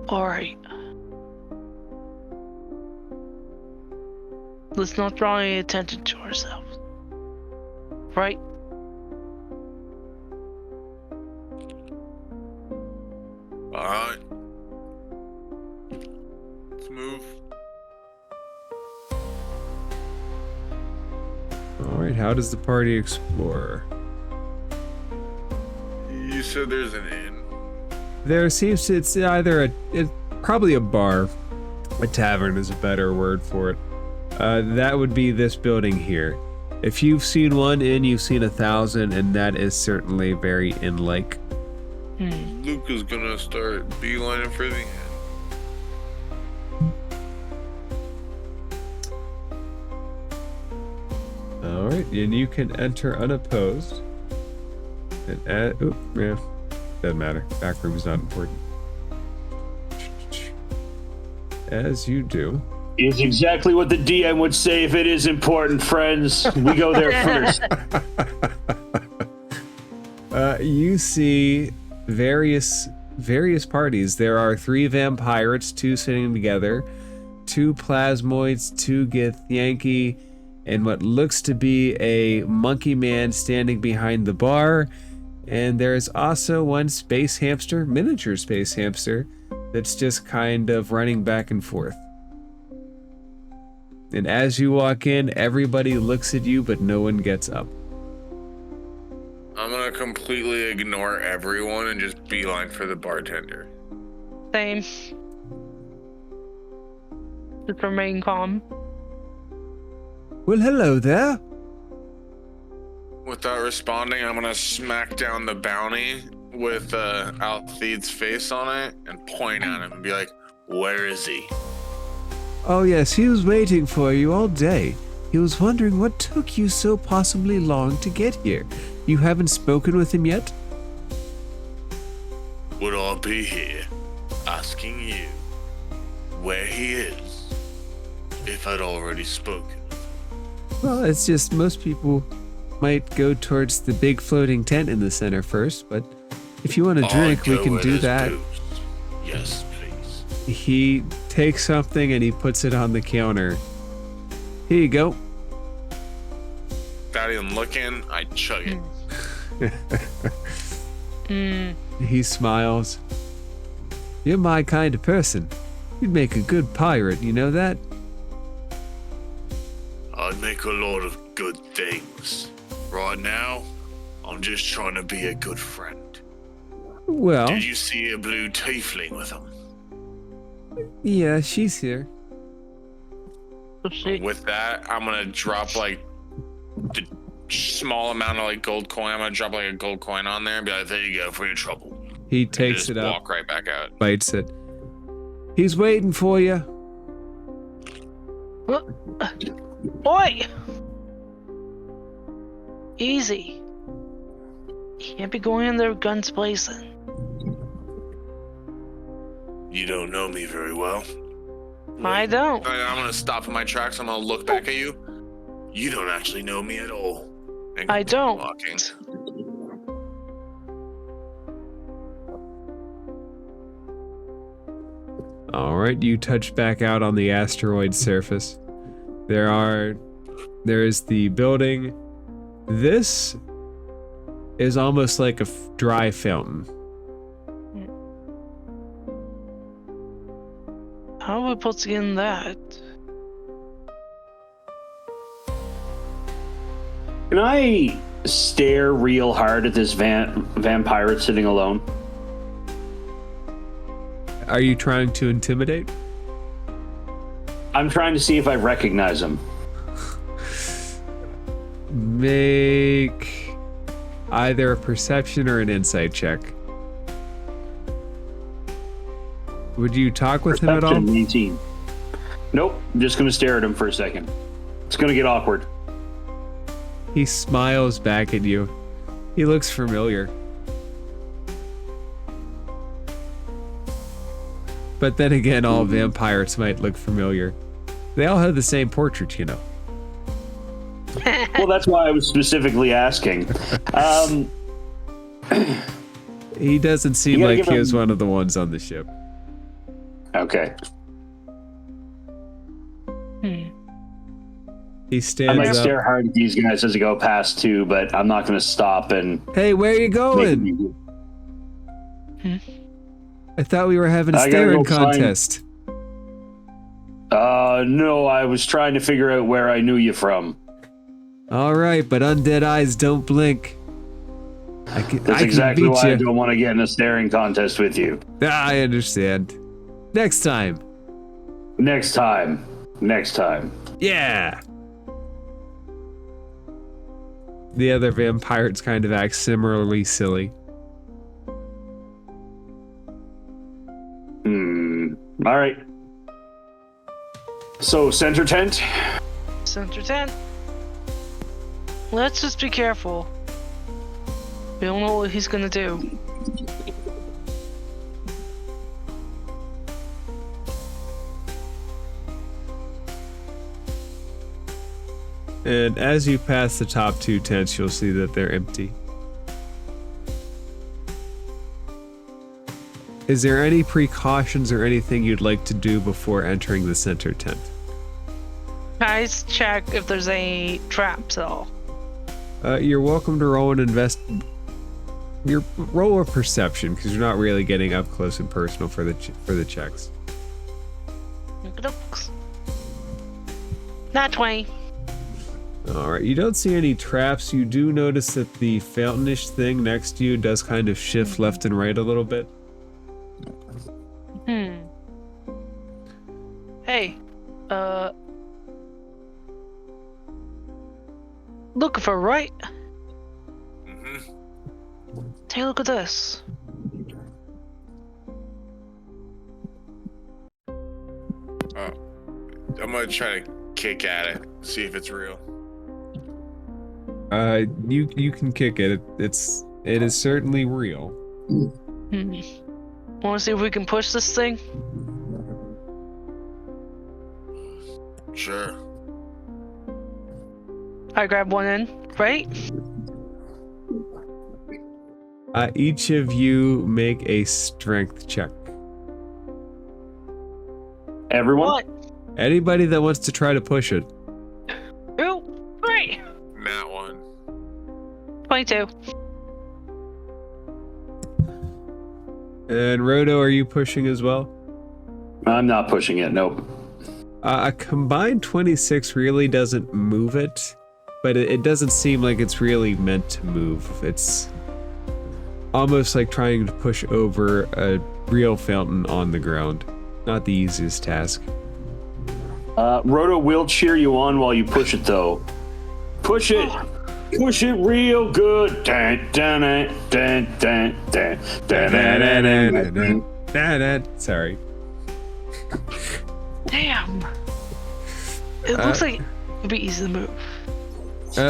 Alright. Let's not draw any attention to ourselves. Right? Alright. Let's move. Alright, how does the party explore? You said there's an inn. There seems to, it's either probably a bar. A tavern is a better word for it. That would be this building here. If you've seen one inn, you've seen 1,000, and that is certainly very inn-like. Luke is gonna start beelining for the inn. Alright, and you can enter unopposed. And yeah, doesn't matter. Back room is not important. As you do. Is exactly what the DM would say if it is important, friends. We go there first. You see various parties. There are 3 vampirates, 2 sitting together, 2 plasmoids, 2 Githyanki, and what looks to be a monkey man standing behind the bar. And there is also one space hamster, miniature space hamster, that's just kind of running back and forth. And as you walk in, everybody looks at you, but no one gets up. I'm gonna completely ignore everyone and just beeline for the bartender. Same. Just remain calm. Well, hello there. Without responding, I'm gonna smack down the bounty with Altheed's face on it and point at him and be like, "Where is he?" Oh yes, he was waiting for you all day. He was wondering what took you so possibly long to get here. You haven't spoken with him yet? Would I be here asking you where he is if I'd already spoken? Well, it's just most people might go towards the big floating tent in the center first, but if you want a drink, we can do that. Yes, please. He takes something and he puts it on the counter. Here you go. Without even looking, I chug it. He smiles. You're my kind of person. You'd make a good pirate, you know that? I'd make a lot of good things. Right now, I'm just trying to be a good friend. Well, Did you see a blue tiefling with him? yeah, she's here. With that, I'm gonna drop like the small amount of like gold coin. I'm gonna drop like a gold coin on there and be like, "There you go for your trouble." He And takes just it up, walk right back out. bites it. He's waiting for you. Boy! Easy. Can't be going in there with guns blazing. You don't know me very well. I don't. I'm gonna stop in my tracks. I'm gonna look back at you. You don't actually know me at all. And I don't. walking. All right, you touch back out on the asteroid surface. There is the building. This is almost like a dry fountain. How are we supposed to get in that? Can I stare real hard at this vampire sitting alone? Are you trying to intimidate? I'm trying to see if I recognize him. Make either a perception or an insight check. Would you talk with him at all? Perception, 19. Nope, I'm just going to stare at him for a second. It's going to get awkward. He smiles back at you. He looks familiar. But then again, all vampires might look familiar. They all have the same portrait, you know. Well, that's why I was specifically asking. He doesn't seem You gotta like give he was him- one of the ones on the ship. Okay. He I stands might up. stare hard at these guys as I go past too, but I'm not going to stop and Hey, where are you make going? it. I thought we were having a I gotta staring go find- contest. No, I was trying to figure out where I knew you from. All right, but undead eyes don't blink. That's I exactly can beat why I you. don't want to get in a staring contest with you. I understand. Next time. Next time. Yeah. The other vampires kind of act similarly silly. All right. So, center tent? Center tent. Let's just be careful. We don't know what he's gonna do. And as you pass the top two tents, you'll see that they're empty. Is there any precautions or anything you'd like to do before entering the center tent? Guys, check if there's any traps at all. You're welcome to roll roll a perception because you're not really getting up close and personal for the checks. Okey-dokes. Not 20. Alright, you don't see any traps. You do notice that the fountainish thing next to you does kind of shift left and right a little bit. Hey, looking for right? Take a look at this. I'm gonna try to kick at it, see if it's real. You can kick it. It is certainly real. Want to see if we can push this thing? Sure. I grab one end, right? Each of you make a strength check. Everyone? What? Anybody that wants to try to push it. 2, 3. Nat 1. 22. And Roto, are you pushing as well? I'm not pushing it, nope. A combined 26 really doesn't move it, but it doesn't seem like it's really meant to move. It's almost like trying to push over a real fountain on the ground. Not the easiest task. Roto will cheer you on while you push it, though. Push it! Push it real good! Dun, dun, dun, dun, dun, dun, dun, dun. Sorry. Damn. It looks like it'd be easy to move.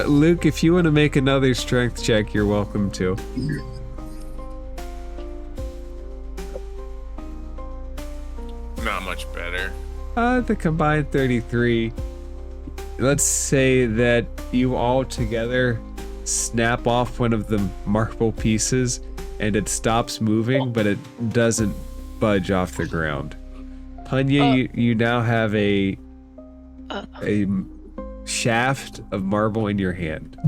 Luke, if you want to make another strength check, you're welcome to. Not much better. The combined 33. Let's say that you all together snap off one of the marble pieces and it stops moving, but it doesn't budge off the ground. Panya, you now have a shaft of marble in your hand.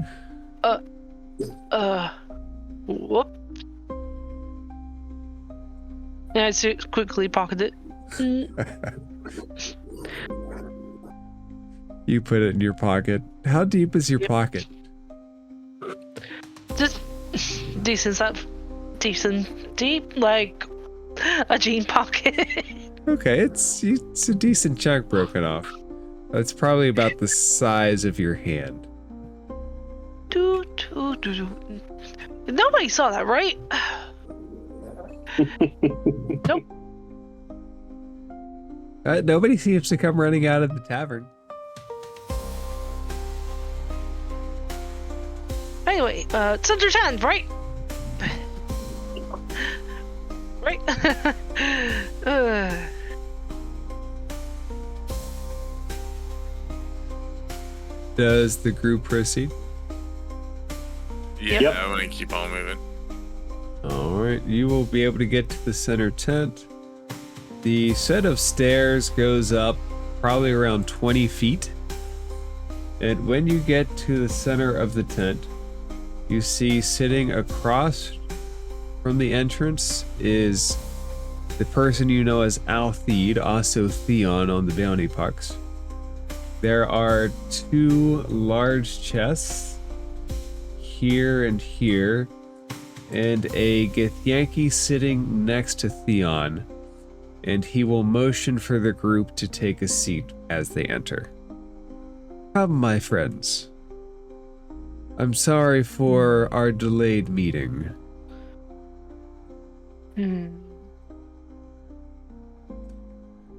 Whoop. Yeah, I quickly pocket it. You put it in your pocket. How deep is your pocket? Just decent deep, like a jean pocket. Okay, it's a decent chunk broken off. It's probably about the size of your hand. Nobody saw that, right? Nope. Nobody seems to come running out of the tavern. Anyway, it's under 10, right? Right? Does the group proceed? Yeah, Yep. I'm gonna keep on moving. Alright, you will be able to get to the center tent. The set of stairs goes up probably around 20 feet. And when you get to the center of the tent, you see sitting across from the entrance is the person you know as Altheed, also Theon on the Bounty Pucks. There are 2 large chests here and here, and a Githyanki sitting next to Theon, and he will motion for the group to take a seat as they enter. Come, my friends. I'm sorry for our delayed meeting.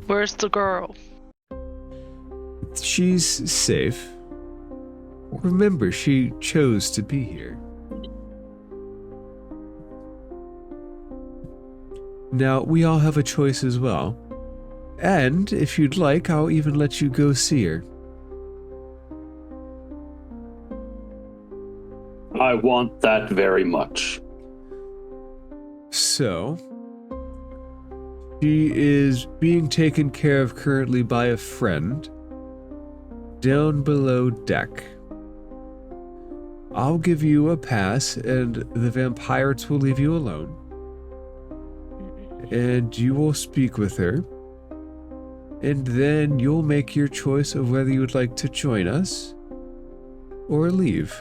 Where's the girl? She's safe. Remember, she chose to be here. Now, we all have a choice as well. And, if you'd like, I'll even let you go see her. I want that very much. So, she is being taken care of currently by a friend down below deck. I'll give you a pass, and the vampires will leave you alone. And you will speak with her. And then you'll make your choice of whether you would like to join us or leave.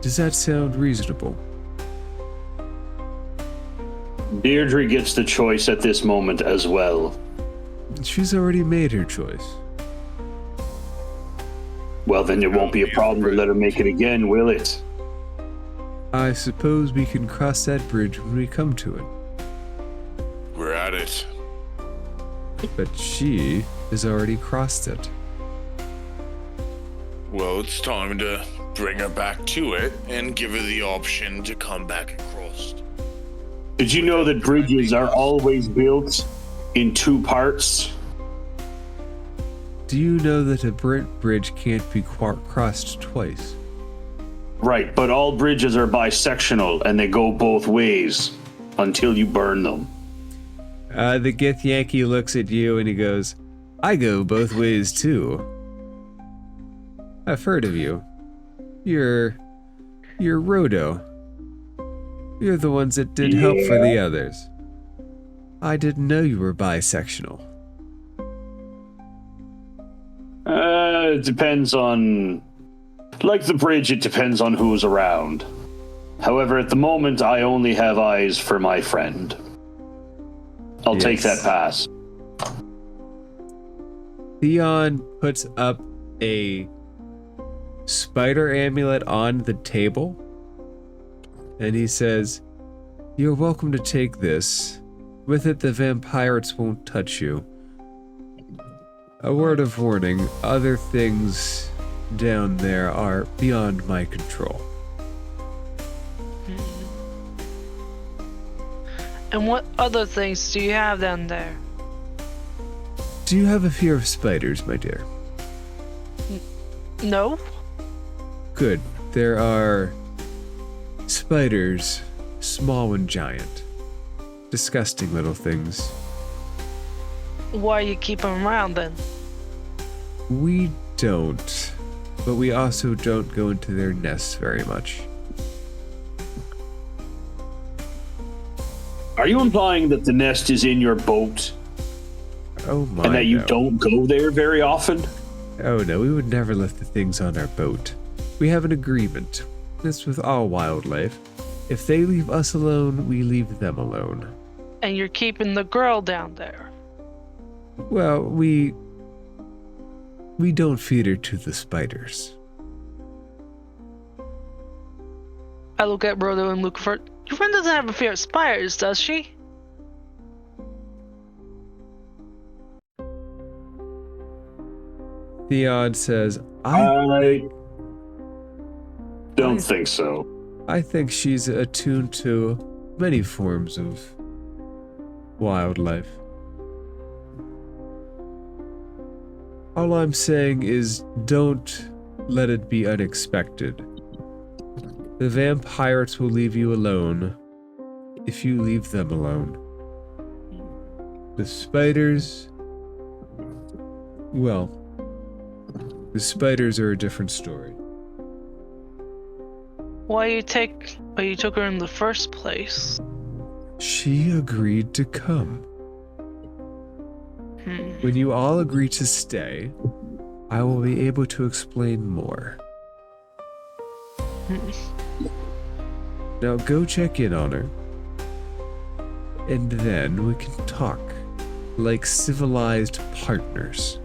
Does that sound reasonable? Deirdre gets the choice at this moment as well. She's already made her choice. Well, then it won't be a problem to let her make it again, will it? I suppose we can cross that bridge when we come to it. We're at it. But she has already crossed it. Well, it's time to bring her back to it and give her the option to come back across. Did you know that bridges are always built in two parts? Do you know that a bridge can't be crossed twice? Right, but all bridges are bisectional and they go both ways until you burn them. The Gith Yankee looks at you and he goes, I go both ways too. I've heard of you. You're Rodo. You're the ones that did help for the others. I didn't know you were bisectional. It depends on... Like the bridge, it depends on who's around. However, at the moment, I only have eyes for my friend. I'll take that pass. Theon puts up a spider amulet on the table, and he says, "You're welcome to take this. With it, the vampires won't touch you. A word of warning, other things down there are beyond my control." And what other things do you have down there? Do you have a fear of spiders, my dear? No? Good. There are spiders, small and giant. Disgusting little things. Why you keep them around then? We don't, but we also don't go into their nests very much. Are you implying that the nest is in your boat Oh my, and that you no. don't go there very often? Oh no, we would never let the things on our boat. We have an agreement. This with all wildlife. If they leave us alone, we leave them alone. And you're keeping the girl down there. Well, we don't feed her to the spiders. I look at Rodo and look for... Your friend doesn't have a fear of spiders, does she? Theon says, I don't think so. I think she's attuned to many forms of wildlife. All I'm saying is don't let it be unexpected. The vampires will leave you alone if you leave them alone. The spiders... Well, the spiders are a different story. Why you took her in the first place? She agreed to come. When you all agree to stay, I will be able to explain more. Now go check in on her, and then we can talk like civilized partners.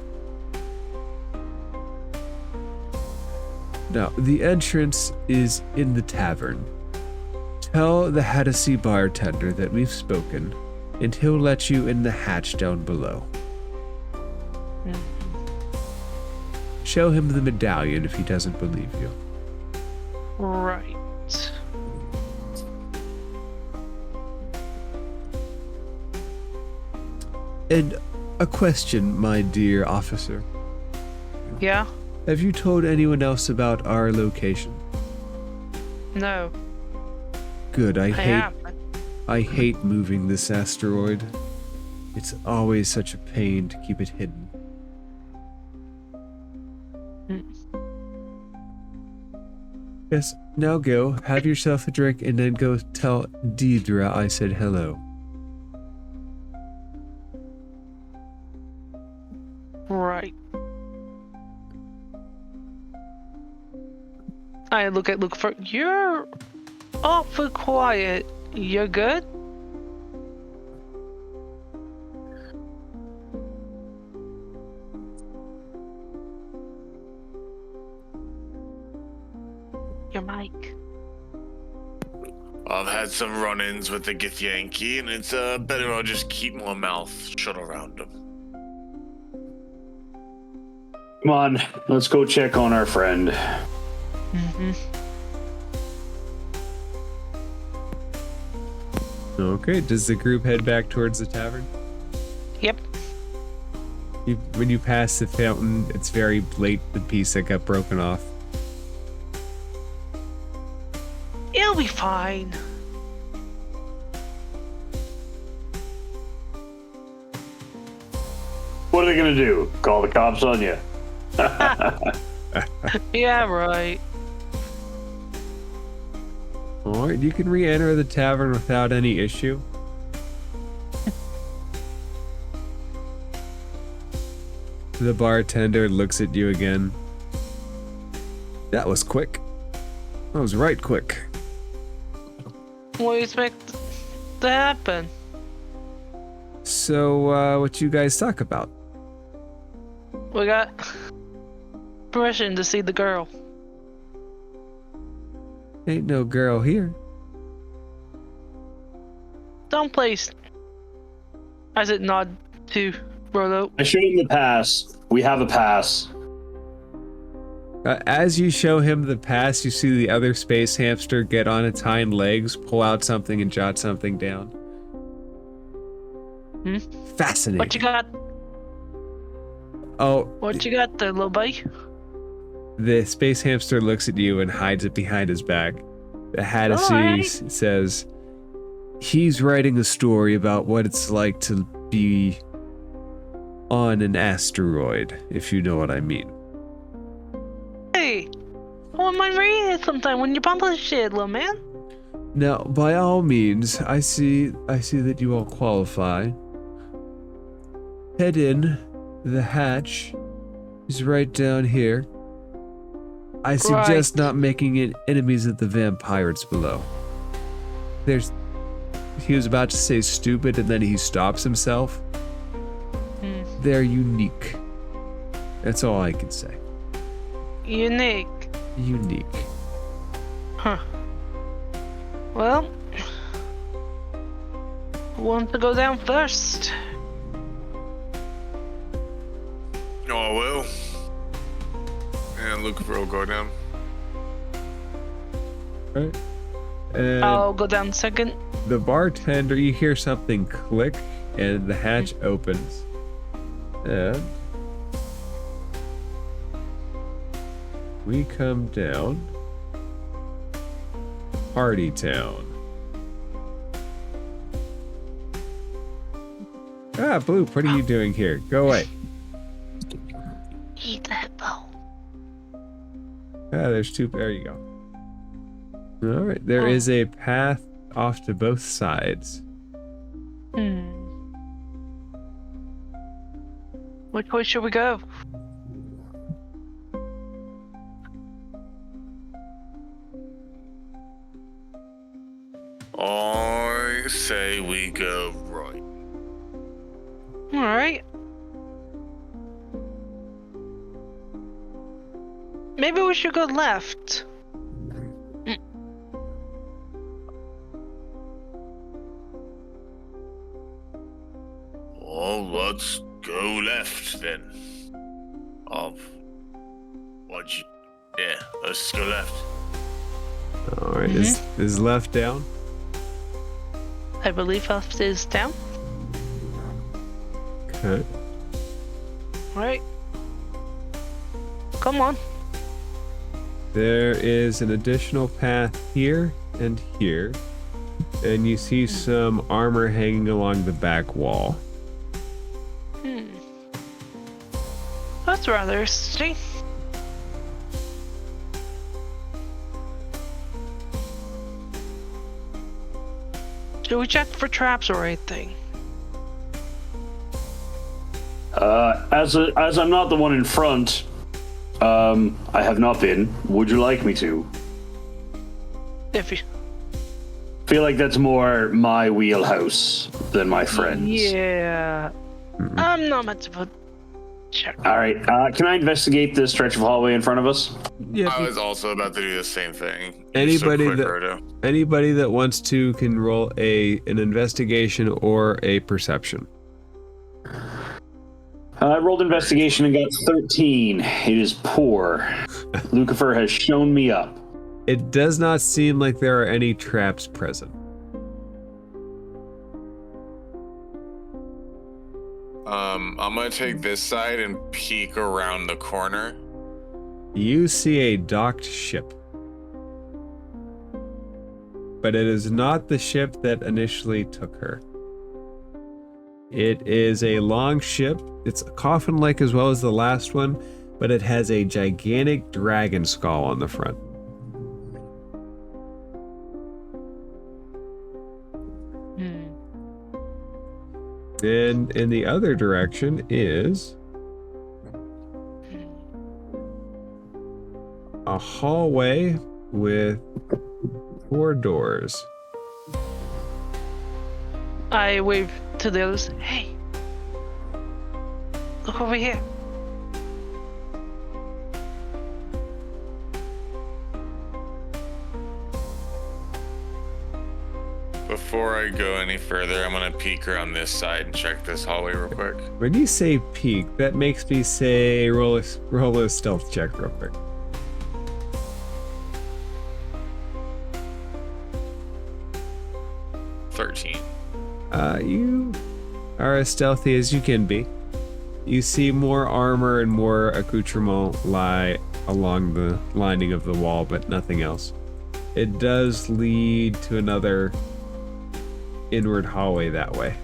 Now, the entrance is in the tavern. Tell the Hadesy bartender that we've spoken, and he'll let you in the hatch down below. Show him the medallion if he doesn't believe you. Right. And a question, my dear officer. Yeah? Have you told anyone else about our location? No. Good, I haven't. hate moving this asteroid. It's always such a pain to keep it hidden. Yes, now go, have yourself a drink, and then go tell Deidre I said hello. Right. I look at Lucifer. You're awful quiet. You're good? Your mic. I've had some run-ins with the Githyanki, and it's better I'll just keep my mouth shut around them. Come on, let's go check on our friend. Mm-hmm. Okay, does the group head back towards the tavern? Yep. When you pass the fountain, it's very late, the piece that got broken off. It'll be fine. What are they gonna do? Call the cops on you? Yeah, right. Alright, you can re-enter the tavern without any issue. The bartender looks at you again. That was quick. That was right quick. What do you expect to happen? So, what you guys talk about? We got permission to see the girl. Ain't no girl here. Don't place. As it nod to Rolo. I show him the pass. We have a pass. As you show him the pass, you see the other space hamster get on its hind legs, pull out something, and jot something down. Hmm? Fascinating. What you got? Oh, What you got there, little buddy? the space hamster looks at you and hides it behind his back. The Hadesy Alright. says, he's writing a story about what it's like to be on an asteroid, if you know what I mean. Hey, I wouldn't mind reading it sometime when you publish it, little man. Now, by all means, I see that you all qualify. Head in. The hatch is right down here. I suggest not making it enemies of the vampires below. He was about to say stupid and then he stops himself. They're unique. That's all I can say. Unique. Unique. Huh. Well, who wants to go down first? Oh, well. And Lucifer will go down. Right? And I'll go down second. the bartender, you hear something click and the hatch opens. And we come down. Party Town. Ah, Blue, what are you doing here? Go away. Eat that bow. Ah, there's two. There you go. All right, there is a path off to both sides. Which way should we go? I say we go right. Alright. Maybe we should go left. Oh, let's go left then. Yeah, let's go left. All right, is left down? I believe left is down. Okay. Alright. Come on. There is an additional path here and here, and you see some armor hanging along the back wall. That's rather interesting. Should we check for traps or anything? As I'm not the one in front, I have not been. Would you like me to? If you, Feel like that's more my wheelhouse than my friends. yeah, I'm not much of a check. All right. Can I investigate this stretch of hallway in front of us? Yeah. I was also about to do the same thing. Anybody You're so quick, that- Roto. Anybody that wants to can roll an investigation or a perception. I rolled investigation and got 13. It is poor. Lucifer has shown me up. It does not seem like there are any traps present. I'm gonna take this side and peek around the corner. You see a docked ship. But it is not the ship that initially took her. It is a long ship. It's coffin-like as well as the last one, but it has a gigantic dragon skull on the front. And in the other direction is a hallway with 4 doors. I wave to the others. Hey, look over here. Before I go any further, I'm gonna peek around this side and check this hallway real quick. When you say peek, that makes me say roll a stealth check real quick. You are as stealthy as you can be. You see more armor and more accoutrement lie along the lining of the wall, but nothing else. It does lead to another inward hallway that way.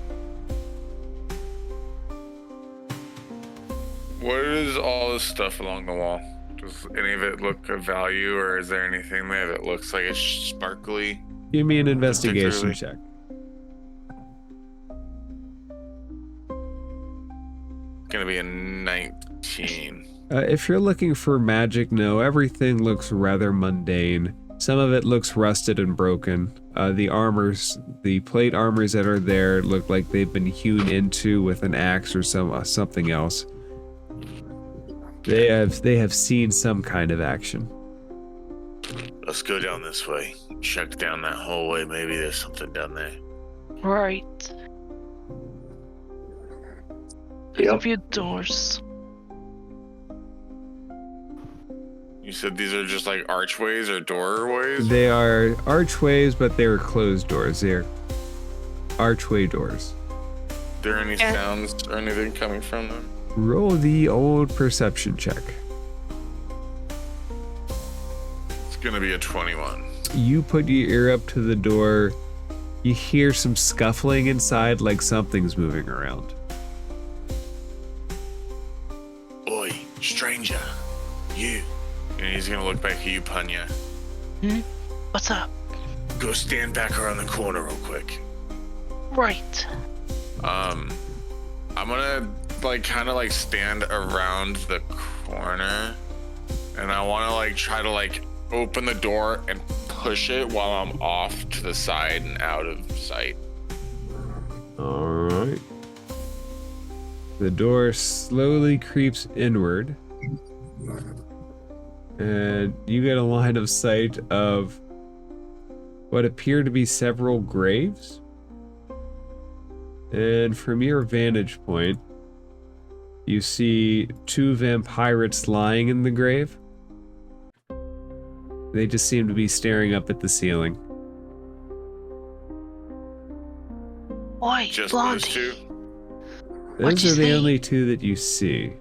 What is all this stuff along the wall? Does any of it look of value, or is there anything there that looks like it's sparkly? Give me an investigation Particularly- check. Gonna be a 19. If you're looking for magic, no, everything looks rather mundane. Some of it looks rusted and broken. The plate armors that are there look like they've been hewn into with an axe or something else. They have seen some kind of action. Let's go down this way. Check down that hallway. Maybe there's something down there. Right. There's a Yep. few doors. You said these are just like archways or doorways? They are archways, but they are closed doors. They're archway doors. There any sounds or anything coming from them? Roll the old perception check. It's gonna be a 21. You put your ear up to the door. You hear some scuffling inside, like something's moving around. Oi, stranger. You. And he's gonna look back at you, Panya. What's up? Go stand back around the corner real quick. Right. I'm gonna kind of stand around the corner, and I want to try to open the door and push it while I'm off to the side and out of sight. Alright. The door slowly creeps inward. And you get a line of sight of what appear to be several graves. And from your vantage point, you see 2 vampirates lying in the grave. They just seem to be staring up at the ceiling. Oi, Just Blondie. those 2? What'd Those you are the say? only 2 that you see.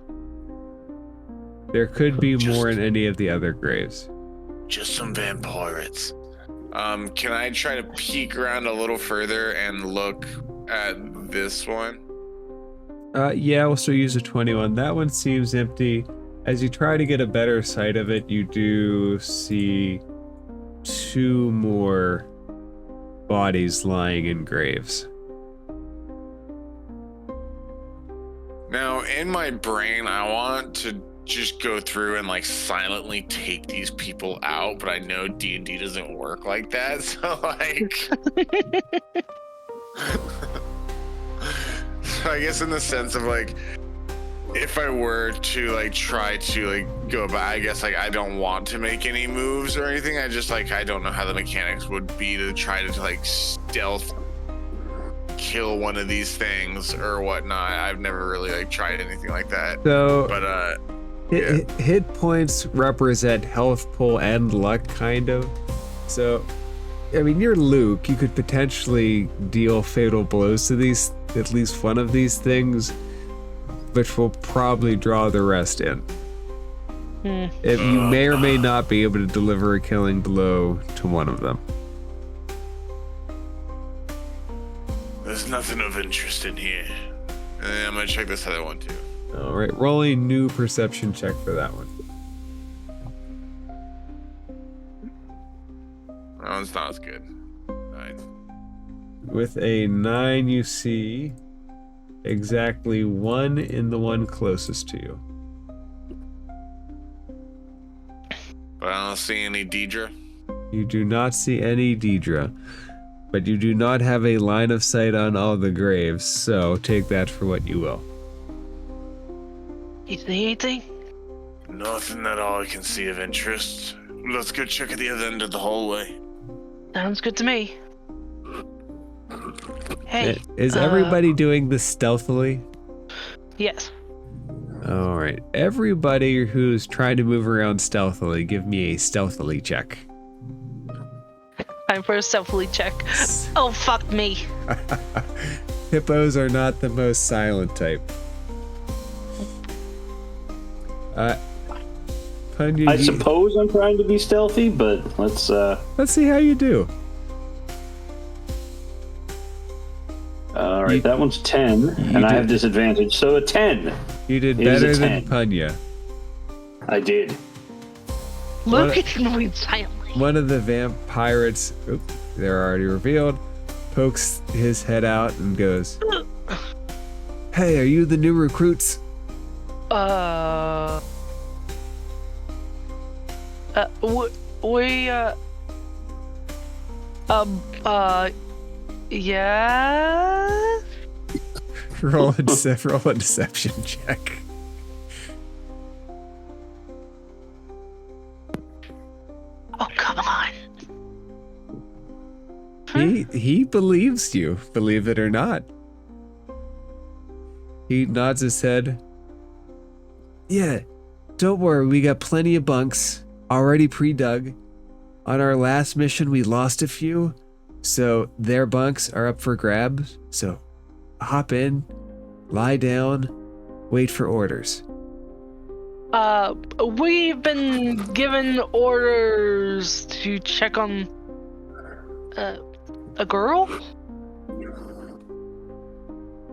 There could be more in any of the other graves. Just some vampirates. Can I try to peek around a little further and look at this one? Yeah, we'll still use a 21. That one seems empty. As you try to get a better sight of it, you do see 2 more bodies lying in graves. Now, in my brain, I want to just go through and like silently take these people out, but I know D&D doesn't work like that, so like so I guess in the sense of like if I were to like try to like go back, I guess like I don't want to make any moves or anything. I just like I don't know how the mechanics would be to try to like stealth kill one of these things or whatnot. I've never really like tried anything like that. So, But hit points represent health pool and luck, kind of. So, I mean, you're Luke. You could potentially deal fatal blows to these, at least one of these things, which will probably draw the rest in. If you may or may not be able to deliver a killing blow to one of them. there's nothing of interest in here. And I'm gonna check this other one too. All right, roll a new perception check for that one. That one's not as good. Alright. With a 9, you see exactly 1 in the one closest to you. But I don't see any Deidre. You do not see any Deidre, but you do not have a line of sight on all the graves, so take that for what you will. You see anything? Nothing at all I can see of interest. Let's go check at the other end of the hallway. Sounds good to me. Hey. Is everybody doing this stealthily? Yes. All right. Everybody who's trying to move around stealthily, give me a stealthily check. Time for a stealthily check. Oh, fuck me. Hippos are not the most silent type. Punya, I suppose I'm trying to be stealthy, but let's see how you do. all right, that one's 10, and I have disadvantage, so a 10. You did It is a better than 10. Punya. I did. Look at me silently. One of the vampires, they're already revealed, pokes his head out and goes, "Hey, are you the new recruits?" Yeah? Roll a deception check. Oh, come on. He believes you, believe it or not. He nods his head. Yeah, don't worry, we got plenty of bunks already pre-dug. On our last mission, we lost a few, so their bunks are up for grabs. So hop in, lie down, wait for orders. We've been given orders to check on a girl?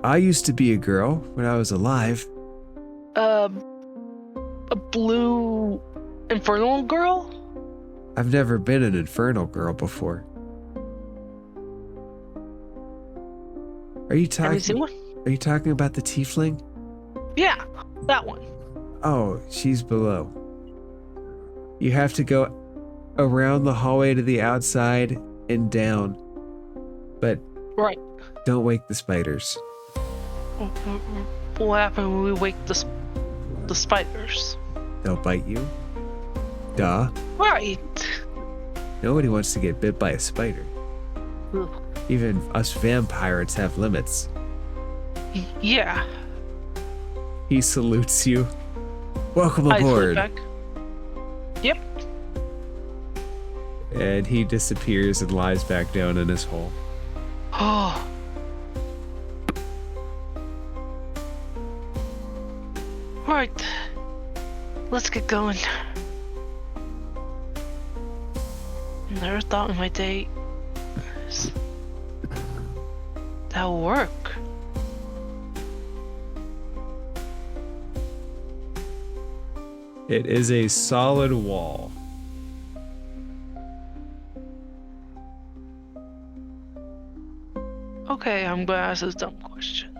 I used to be a girl when I was alive. A blue infernal girl? I've never been an infernal girl before. Are you Have you seen talking? one? Are you talking about the tiefling? Yeah, that one. Oh, she's below. You have to go around the hallway to the outside and down. But Right. don't wake the spiders. What happened when we wake the spiders? They'll bite you. Duh. Right. Nobody wants to get bit by a spider. Ugh. Even us vampires have limits. Yeah. He salutes you. Welcome I slip aboard. back. Yep. And he disappears and lies back down in his hole. Oh. Alright. Let's get going. Never thought in my day that would work. It is a solid wall. Okay, I'm gonna ask this dumb question.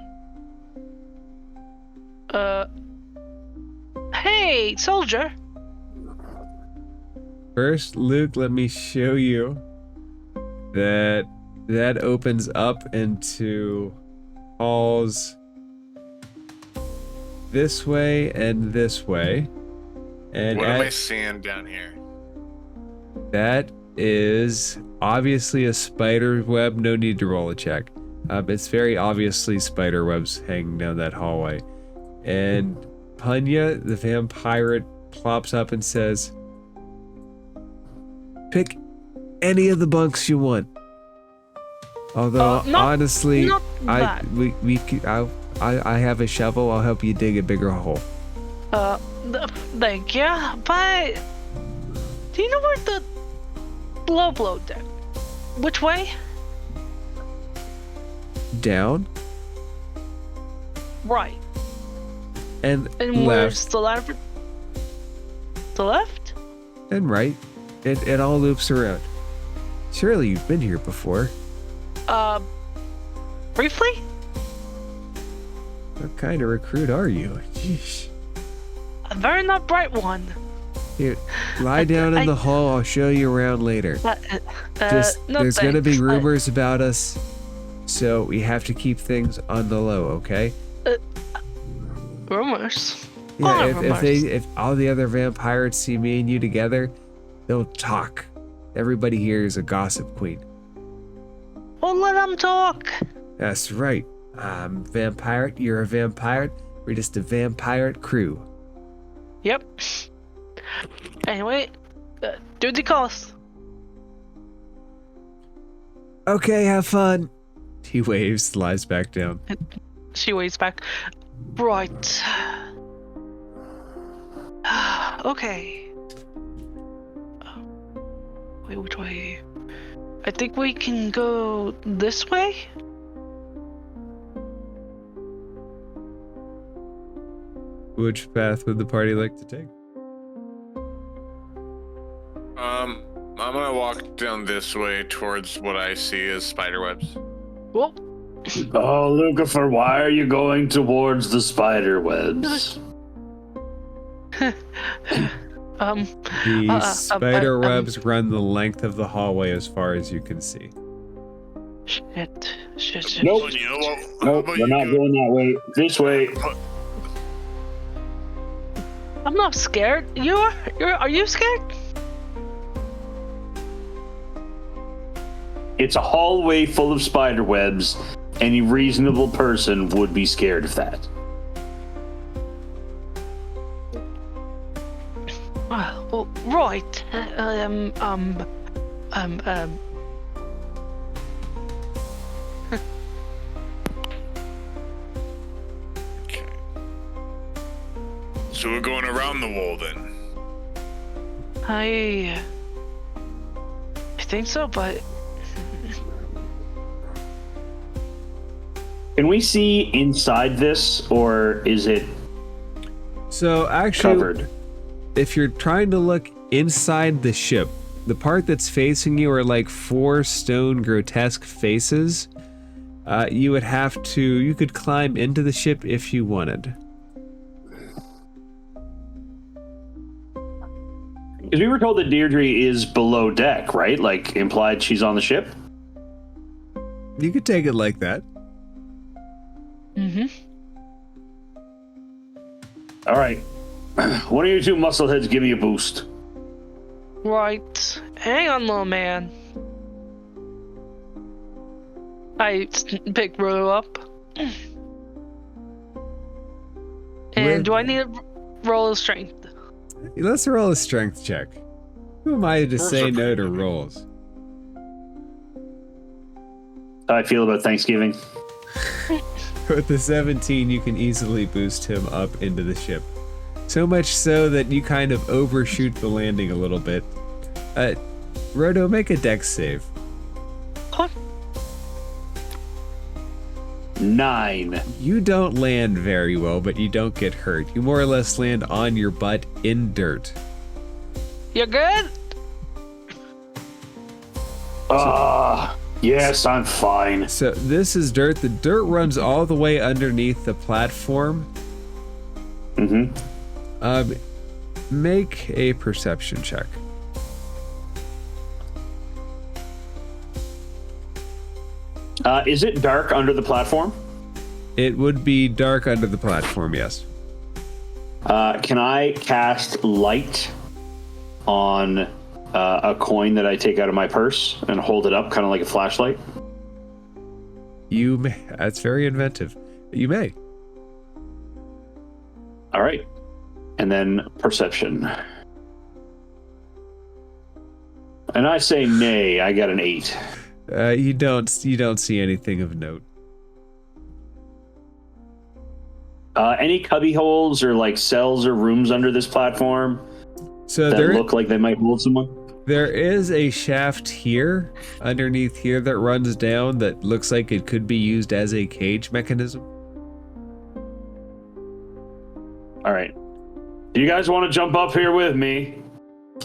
Hey, soldier. First, Luke, let me show you that opens up into halls this way and this way. And What am I seeing down here? that is obviously a spider web. No need to roll a check. It's very obviously spider webs hanging down that hallway. And Panya, the vampire, plops up and says, "Pick any of the bunks you want." Although honestly, not I that. I have a shovel. I'll help you dig a bigger hole. Thank you. But do you know where the low blow deck? Which way? Down Right. and And where's left the ladder? The left? and right. It all loops around. Surely you've been here before. Briefly? What kind of recruit are you? Jeez. A very not bright one. Here, lie down in the hall. I'll show you around later. Just No there's gonna be thanks. rumors about us, so we have to keep things on the low, okay? Rumors? Yeah, What if all the other vampires see me and you together, they'll talk. Everybody here is a gossip queen. Well, let them talk. That's right. I'm a vampire. You're a vampire. We're just a vampire crew. Yep. Anyway, duty calls. Okay, have fun. He waves, lies back down. She waves back. Right. Okay. Wait, which way? I think we can go this way? Which path would the party like to take? I'm gonna walk down this way towards what I see as spider webs. Well, Oh, Lucifer, why are you going towards the spider webs? The spider webs run the length of the hallway as far as you can see. Shit. Nope. Well, you know what? How Nope, about we're you not go- going that way. This way. I'm not scared. Are you scared? It's a hallway full of spider webs. Any reasonable person would be scared of that. Well, right. Okay. So we're going around the wall then. I think so, but Can we see inside this, or is it So actually, covered? if you're trying to look inside the ship, the part that's facing you are like 4 stone grotesque faces. You could climb into the ship if you wanted. Because we were told that Deirdre is below deck, right? Like, implied she's on the ship? You could take it like that. All right. One of you two muscleheads give me a boost. right. Hang on, little man. I pick Rolo up. And do I need to roll a strength? Let's roll a strength check. Who am I to say no to rolls? How I feel about Thanksgiving. With the 17, you can easily boost him up into the ship. So much so that you kind of overshoot the landing a little bit. Rodo, make a dex save. What? 9. You don't land very well, but you don't get hurt. You more or less land on your butt in dirt. You good? Yes, I'm fine. So this is dirt. The dirt runs all the way underneath the platform. Mm-hmm. Make a perception check. Is it dark under the platform? It would be dark under the platform, yes. Can I cast light on a coin that I take out of my purse and hold it up, kind of like a flashlight? You may. That's very inventive. You may. All right. And then perception. And I say nay. I got an 8. You don't see anything of note. Any cubby holes or like cells or rooms under this platform So that there look like they might hold someone? there is a shaft here, underneath here, that runs down that looks like it could be used as a cage mechanism. All right. Do you guys want to jump up here with me?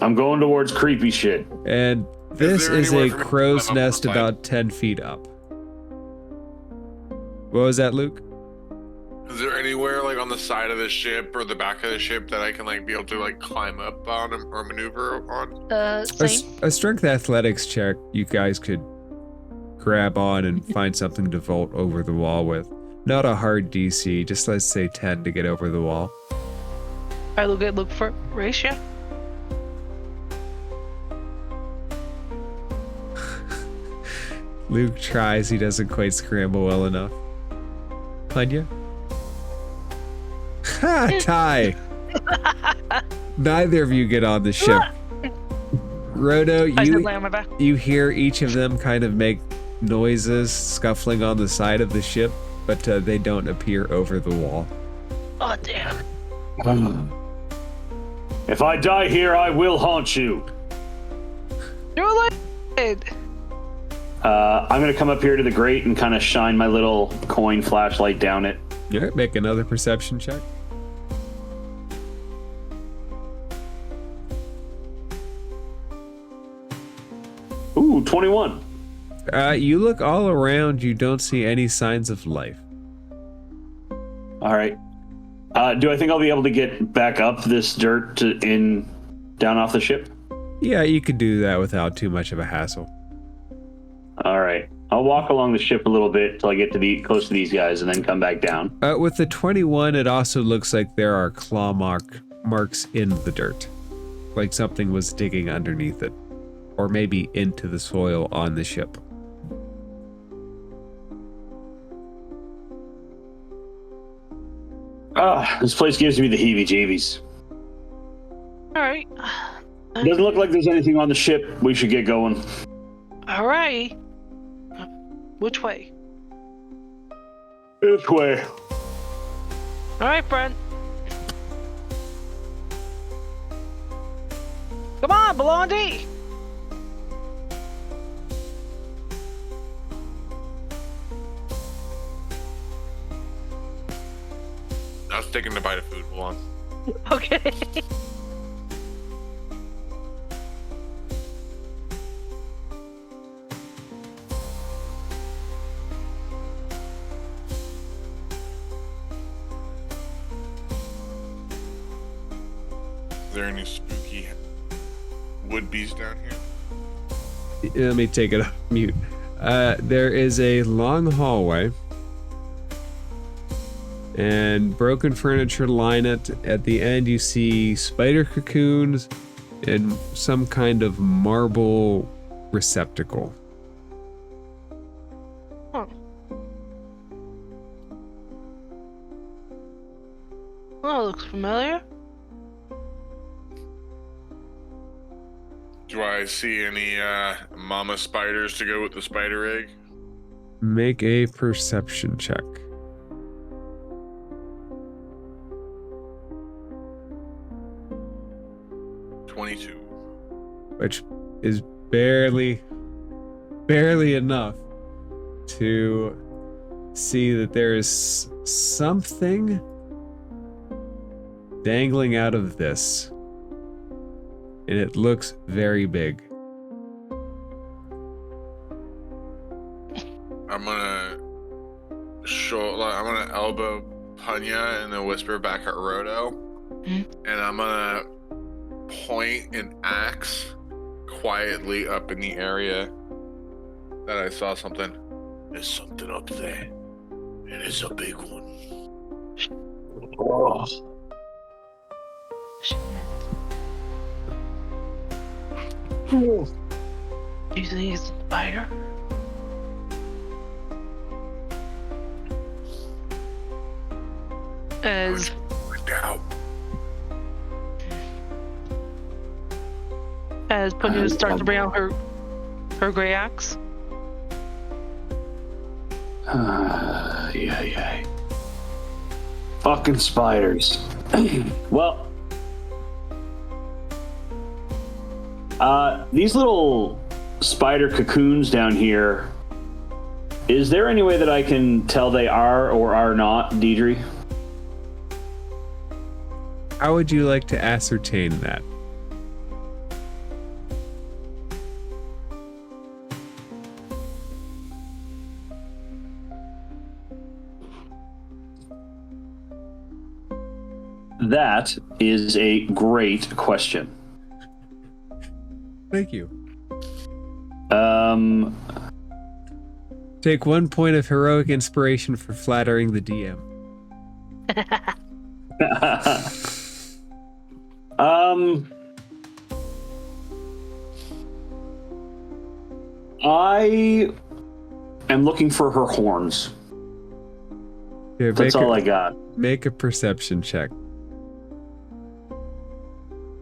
I'm going towards creepy shit. And this there is a anywhere for me to crow's climb up nest on the side? about 10 feet up. What was that, Luke? Is there anywhere like on the side of the ship or the back of the ship that I can like be able to like climb up on or maneuver on? Same. A strength athletics check you guys could grab on and find something to vault over the wall with. Not a hard DC, just let's say 10 to get over the wall. I look for ratio. Luke tries, he doesn't quite scramble well enough. Panya? Ha! Tie! Neither of you get on the ship. Roto, I just lay on my back. you hear each of them kind of make noises scuffling on the side of the ship, but they don't appear over the wall. Oh damn. If I die here, I will haunt you. You're late. I'm going to come up here to the grate and kind of shine my little coin flashlight down it. All right, make another perception check. Ooh, 21. You look all around, you don't see any signs of life. All right. Do I think I'll be able to get back up this dirt down off the ship? Yeah, you could do that without too much of a hassle. All right. I'll walk along the ship a little bit till I get to close to these guys and then come back down. With the 21, it also looks like there are claw marks in the dirt. Like something was digging underneath it. Or maybe into the soil on the ship. This place gives me the heebie-jeebies. All right. Doesn't look like there's anything on the ship. We should get going. All right. Which way? This way. All right, Brent. Come on, Blondie. I was taking a bite of food. Hold on. Okay. Is there any spooky would-be's down here? Let me take it off mute. There is a long hallway. And broken furniture line it. At the end, you see spider cocoons and some kind of marble receptacle. Huh. Oh, looks familiar. Do I see any mama spiders to go with the spider egg? Make a perception check. Which is barely enough to see that there is something dangling out of this. And it looks very big. I'm gonna elbow Panya and then whisper back at Roto. And I'm gonna point an axe quietly up in the area that I saw something. There's something up there. And it's a big one. Oh. Do you think it's a spider? As Find out. Punya starts to bring out her gray axe. Yeah. Fucking spiders. Well, these little spider cocoons down here, is there any way that I can tell they are or are not Deidre? How would you like to ascertain that? That is a great question. Thank you. Um, Take 1 point of heroic inspiration for flattering the DM. I am looking for her horns. Here, That's all I got. Make a perception check.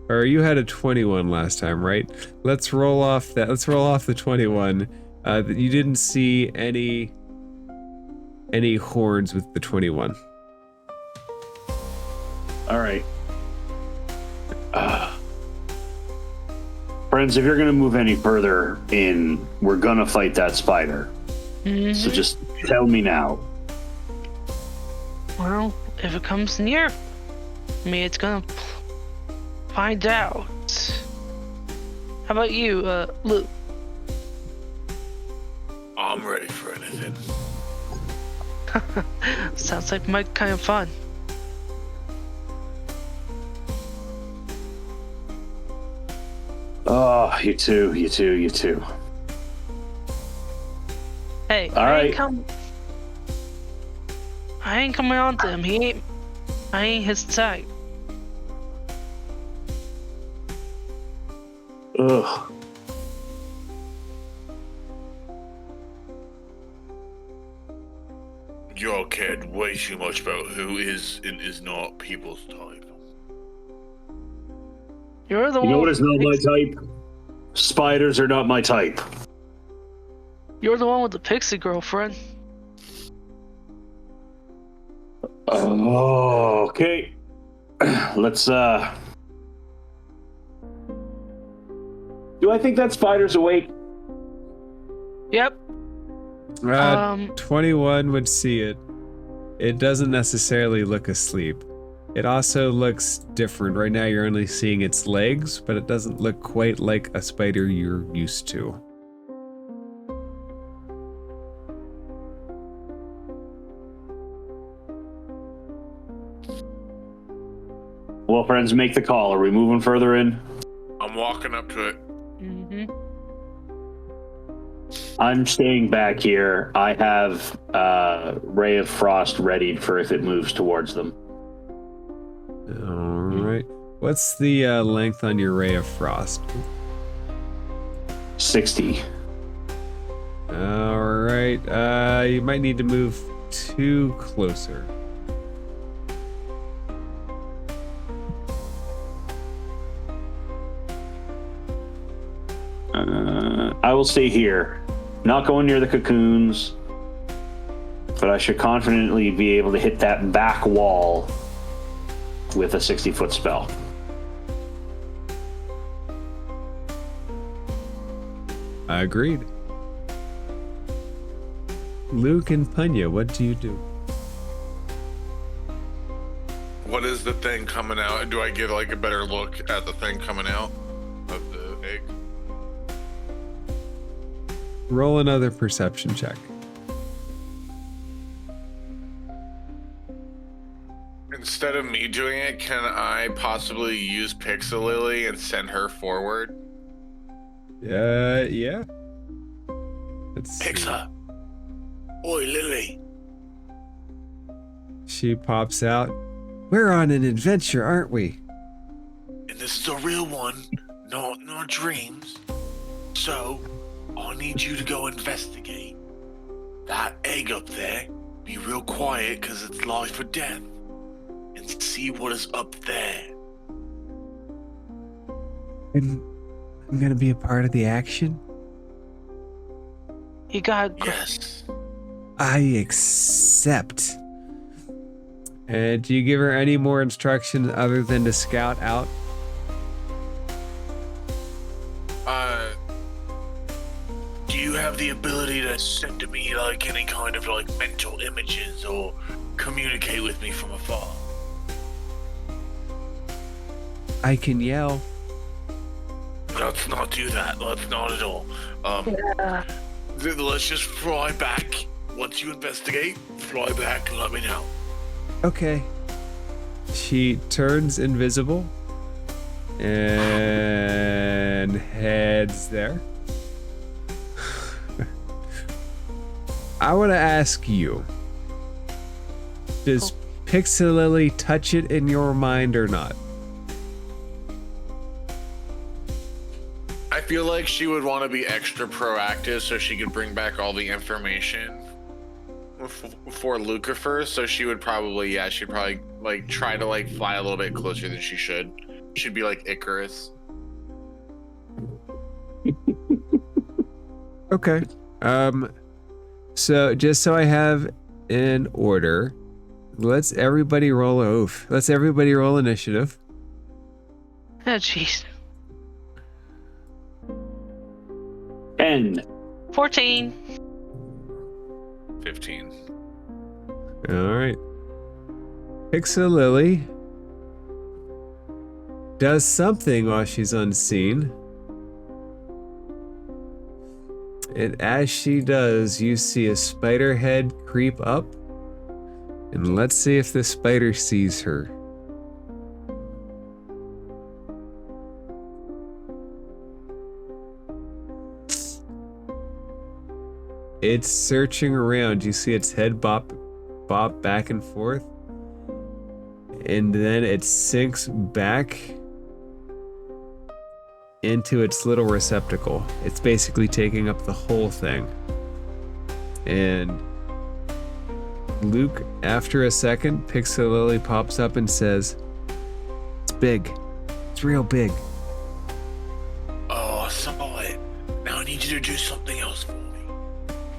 Or you had a 21 last time, right? Let's roll off that. Let's roll off the 21. You didn't see any horns with the 21. All right. Friends, if you're going to move any further in, we're going to fight that spider. Mm-hmm. So just tell me now. Well, if it comes near me, it's gonna find out. How about you, Luke? I'm ready for anything. Sounds like my kind of fun. Oh, you too. Hey, All right. I ain't coming on to him. I ain't his type. Ugh. You all cared way too much about who is and is not people's type. You're the You one. know what is not my with type? Spiders are not my type. You're the one with the pixie girlfriend. Oh, okay. Let's, Do I think that spider's awake? Yep. 21 would see it. It doesn't necessarily look asleep. It also looks different. Right now you're only seeing its legs, but it doesn't look quite like a spider you're used to. Well, friends, make the call. Are we moving further in? I'm walking up to it. Mm-hmm. I'm staying back here. I have Ray of Frost readied for if it moves towards them. Alright. What's the length on your Ray of Frost? 60. Alright. You might need to move 2 closer. I will stay here. Not going near the cocoons, but I should confidently be able to hit that back wall with a 60-foot spell. Agreed. Luke and Punya, what do you do? What is the thing coming out? Do I get like a better look at the thing coming out of the egg? Roll another perception check. And instead of me doing it, can I possibly use Pixelily and send her forward? Yeah. Let's see. Pixar. Oi, Lily. She pops out. We're on an adventure, aren't we? And this is a real one, not dreams. So, I need you to go investigate that egg up there. Be real quiet, because it's life or death. And see what is up there. I'm gonna be a part of the action. You got. Yes. I accept. And do you give her any more instructions other than to scout out? Do you have the ability to send to me like any kind of like mental images or communicate with me from afar? I can yell. Let's not do that. Let's not at all. Yeah. Let's just fly back. Once you investigate, fly back and let me know. Okay. She turns invisible and heads there. I want to ask you, does Pixelily touch it in your mind or not? I feel like she would want to be extra proactive so she could bring back all the information for Lucifer. So she would probably, she'd probably like try to like fly a little bit closer than she should. She'd be like Icarus. Okay. So just so I have in order, let's everybody roll oath. Let's everybody roll initiative. Oh, jeez. 10. 14. 15. All right. Pixelily does something while she's unseen. And as she does, you see a spider head creep up. And let's see if the spider sees her. It's searching around. You see its head bop back and forth. And then it sinks back into its little receptacle. It's basically taking up the whole thing. And Luke, after a second, Pixelily pops up and says, "It's big. It's real big." Oh, I saw it. Now I need you to do something else for me.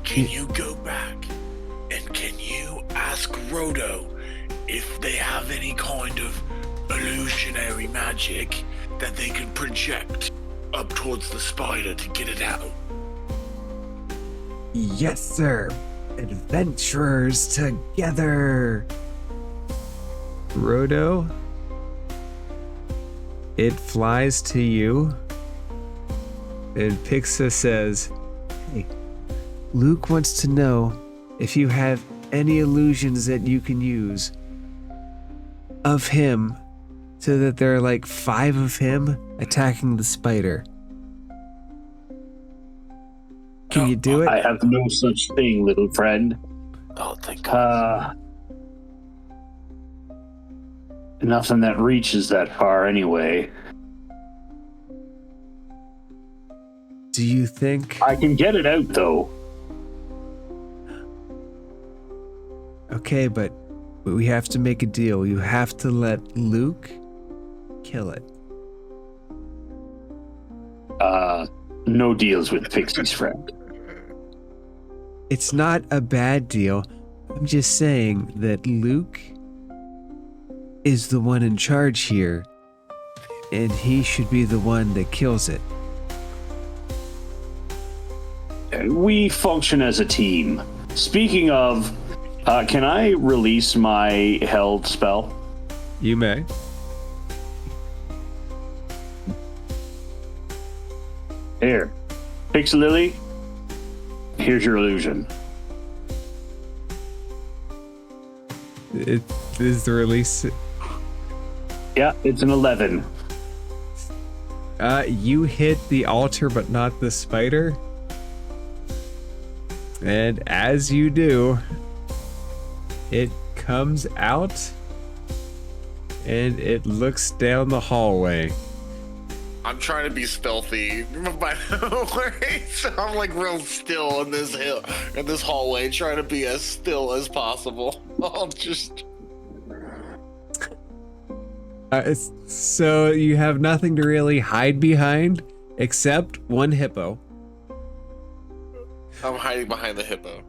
Can you go back and can you ask Rodo if they have any kind of illusionary magic that they can project up towards the spider to get it out? Yes, sir. Adventurers together. Rodo, it flies to you, and Pixa says, "Hey, Luke wants to know if you have any illusions that you can use of him so that there are like 5 of him attacking the spider. Can you do it?" I have no such thing, little friend. Oh, thank God. Nothing that reaches that far anyway. Do you think... I can get it out, though. Okay, but we have to make a deal. You have to let Luke kill it. No deals with Pixie's friend. It's not a bad deal. I'm just saying that Luke is the one in charge here, and he should be the one that kills it. We function as a team. Speaking of, can I release my held spell? You may. Here. Pixelily, here's your illusion. Is the release Yeah, it's an 11. You hit the altar, but not the spider. And as you do, it comes out and it looks down the hallway. I'm trying to be stealthy, by the way, so I'm like real still in this hallway, trying to be as still as possible. I'll just. So you have nothing to really hide behind except one hippo. I'm hiding behind the hippo.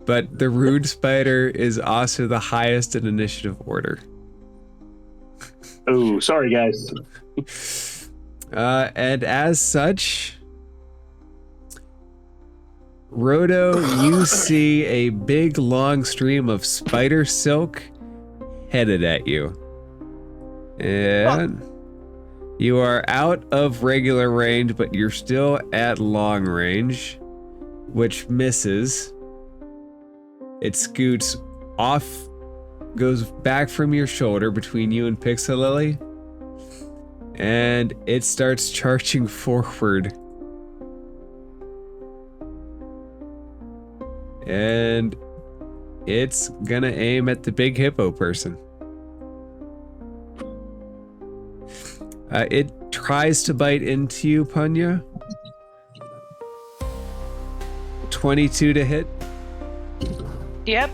But the rude spider is also the highest in initiative order. Oh, sorry, guys. And as such, Roto, you see a big long stream of spider silk headed at you. And you are out of regular range, but you're still at long range, which misses. It scoots off, goes back from your shoulder between you and Pixelily, and it starts charging forward. And it's gonna aim at the big hippo person. It tries to bite into you, Punya. 22 to hit. Yep.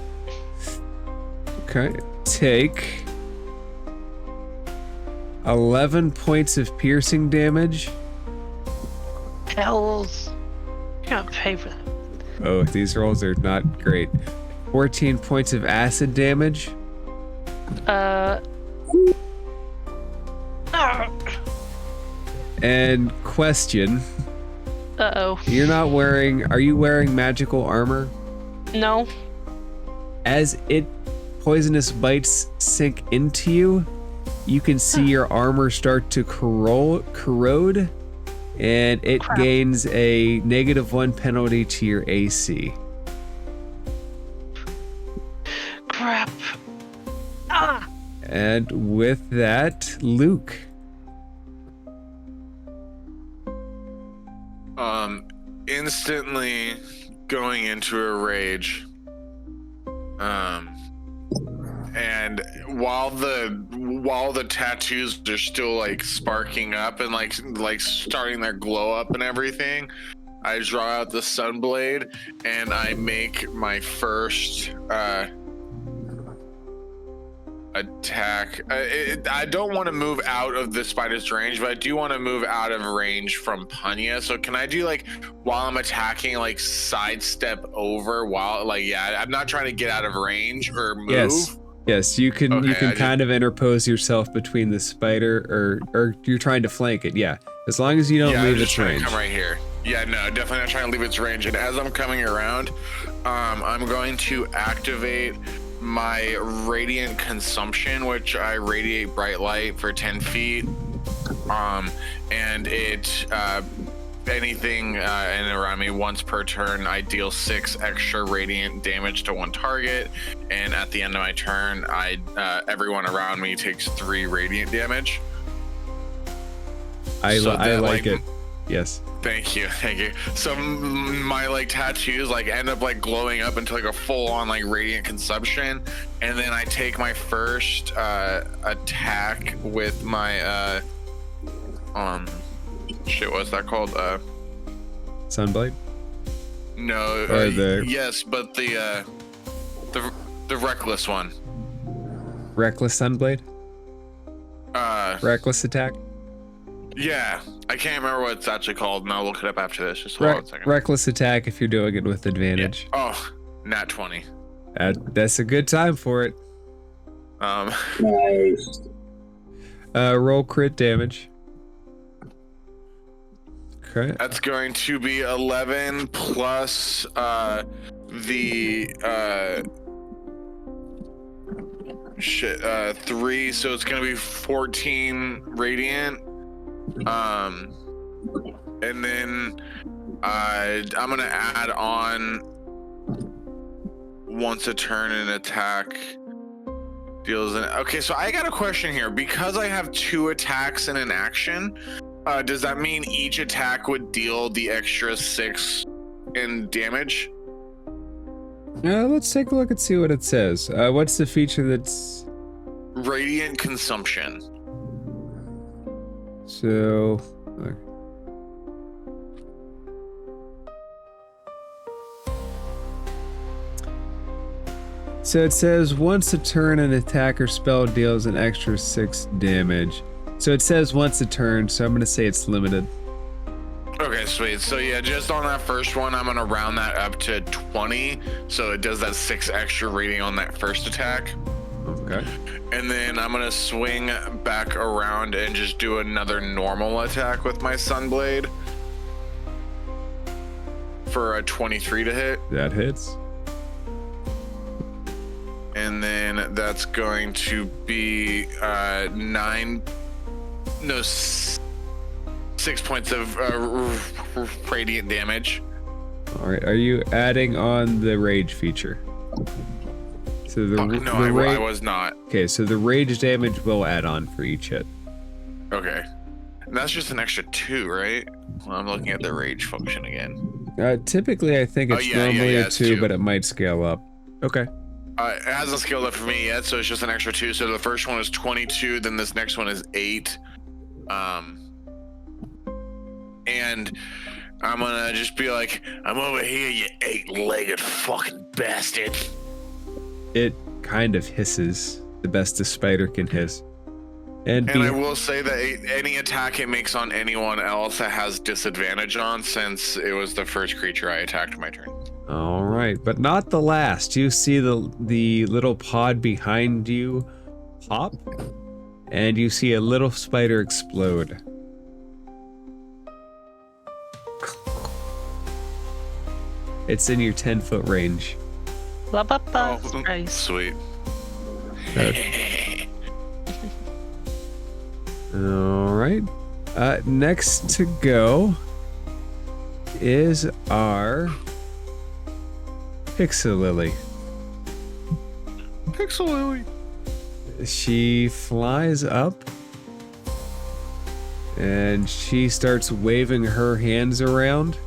Okay. Take 11 points of piercing damage. Hells. You gotta pay for that. Oh, these rolls are not great. 14 points of acid damage. And question. Uh-oh. Are you wearing magical armor? No. As it poisonous bites sink into you, you can see your armor start to corrode, and it gains a -1 penalty to your AC. Crap. Ah! And with that, Luke. Instantly going into a rage. And while the tattoos are still like sparking up and like starting their glow up and everything, I draw out the Sunblade and I make my first attack. I don't want to move out of the spider's range, but I do want to move out of range from Punya. So can I do like while I'm attacking, like sidestep over while I'm not trying to get out of range or move. Yes, you can. Okay, you can kind of interpose yourself between the spider, or you're trying to flank it. Yeah, as long as you don't leave its range. Come right here. Yeah, no, definitely not trying to leave its range. And as I'm coming around, I'm going to activate my radiant consumption, which I radiate bright light for 10 feet. And it anything in and around me once per turn, I deal 6 extra radiant damage to one target, and at the end of my turn, everyone around me takes 3 radiant damage. I like it. Yes. Thank you. So my tattoos end up glowing up into a full on radiant consumption, and then I take my first attack with my what's that called? Sunblade? No. Or yes, but the reckless one. Reckless Sunblade? Reckless attack? Yeah, I can't remember what it's actually called, and I'll look it up after this. Just hold on a second. Reckless attack if you're doing it with advantage. Yeah. Oh, nat 20. That's a good time for it. Nice. Roll crit damage. Okay. That's going to be 11 plus the 3, so it's gonna be 14 radiant. And then I'm gonna add on once a turn an attack Deals in. Okay, so I got a question here. Because I have 2 attacks and an action, does that mean each attack would deal the extra 6 in damage? Let's take a look and see what it says. What's the feature that's... Radiant consumption. So... So it says once a turn an attacker spell deals an extra 6 damage. So it says once a turn, so I'm going to say it's limited. Okay, sweet. So yeah, just on that first one, I'm gonna round that up to 20, so it does that 6 extra rating on that first attack. Okay. And then I'm gonna swing back around and just do another normal attack with my Sunblade for a 23 to hit. That hits. And then that's going to be 6 points of radiant damage. All right. Are you adding on the rage feature? So the I was not. Okay, so the rage damage will add on for each hit. Okay. And that's just an extra 2, right? Well, I'm looking at the rage function again. Typically, I think it's normally a 2, but it might scale up. Okay. It hasn't scaled up for me yet, so it's just an extra 2. So the first one is 22, then this next one is 8. And I'm gonna just be like, I'm over here, you 8-legged fucking bastard. It kind of hisses, the best a spider can hiss. And I will say that any attack it makes on anyone else that has disadvantage on, since it was the first creature I attacked my turn. All right, but not the last. You see the little pod behind you pop, and you see a little spider explode. It's in your 10-foot range. Nice. Sweet. All right. Next to go is our Pixel Lily. Pixel Lily. She flies up and she starts waving her hands around.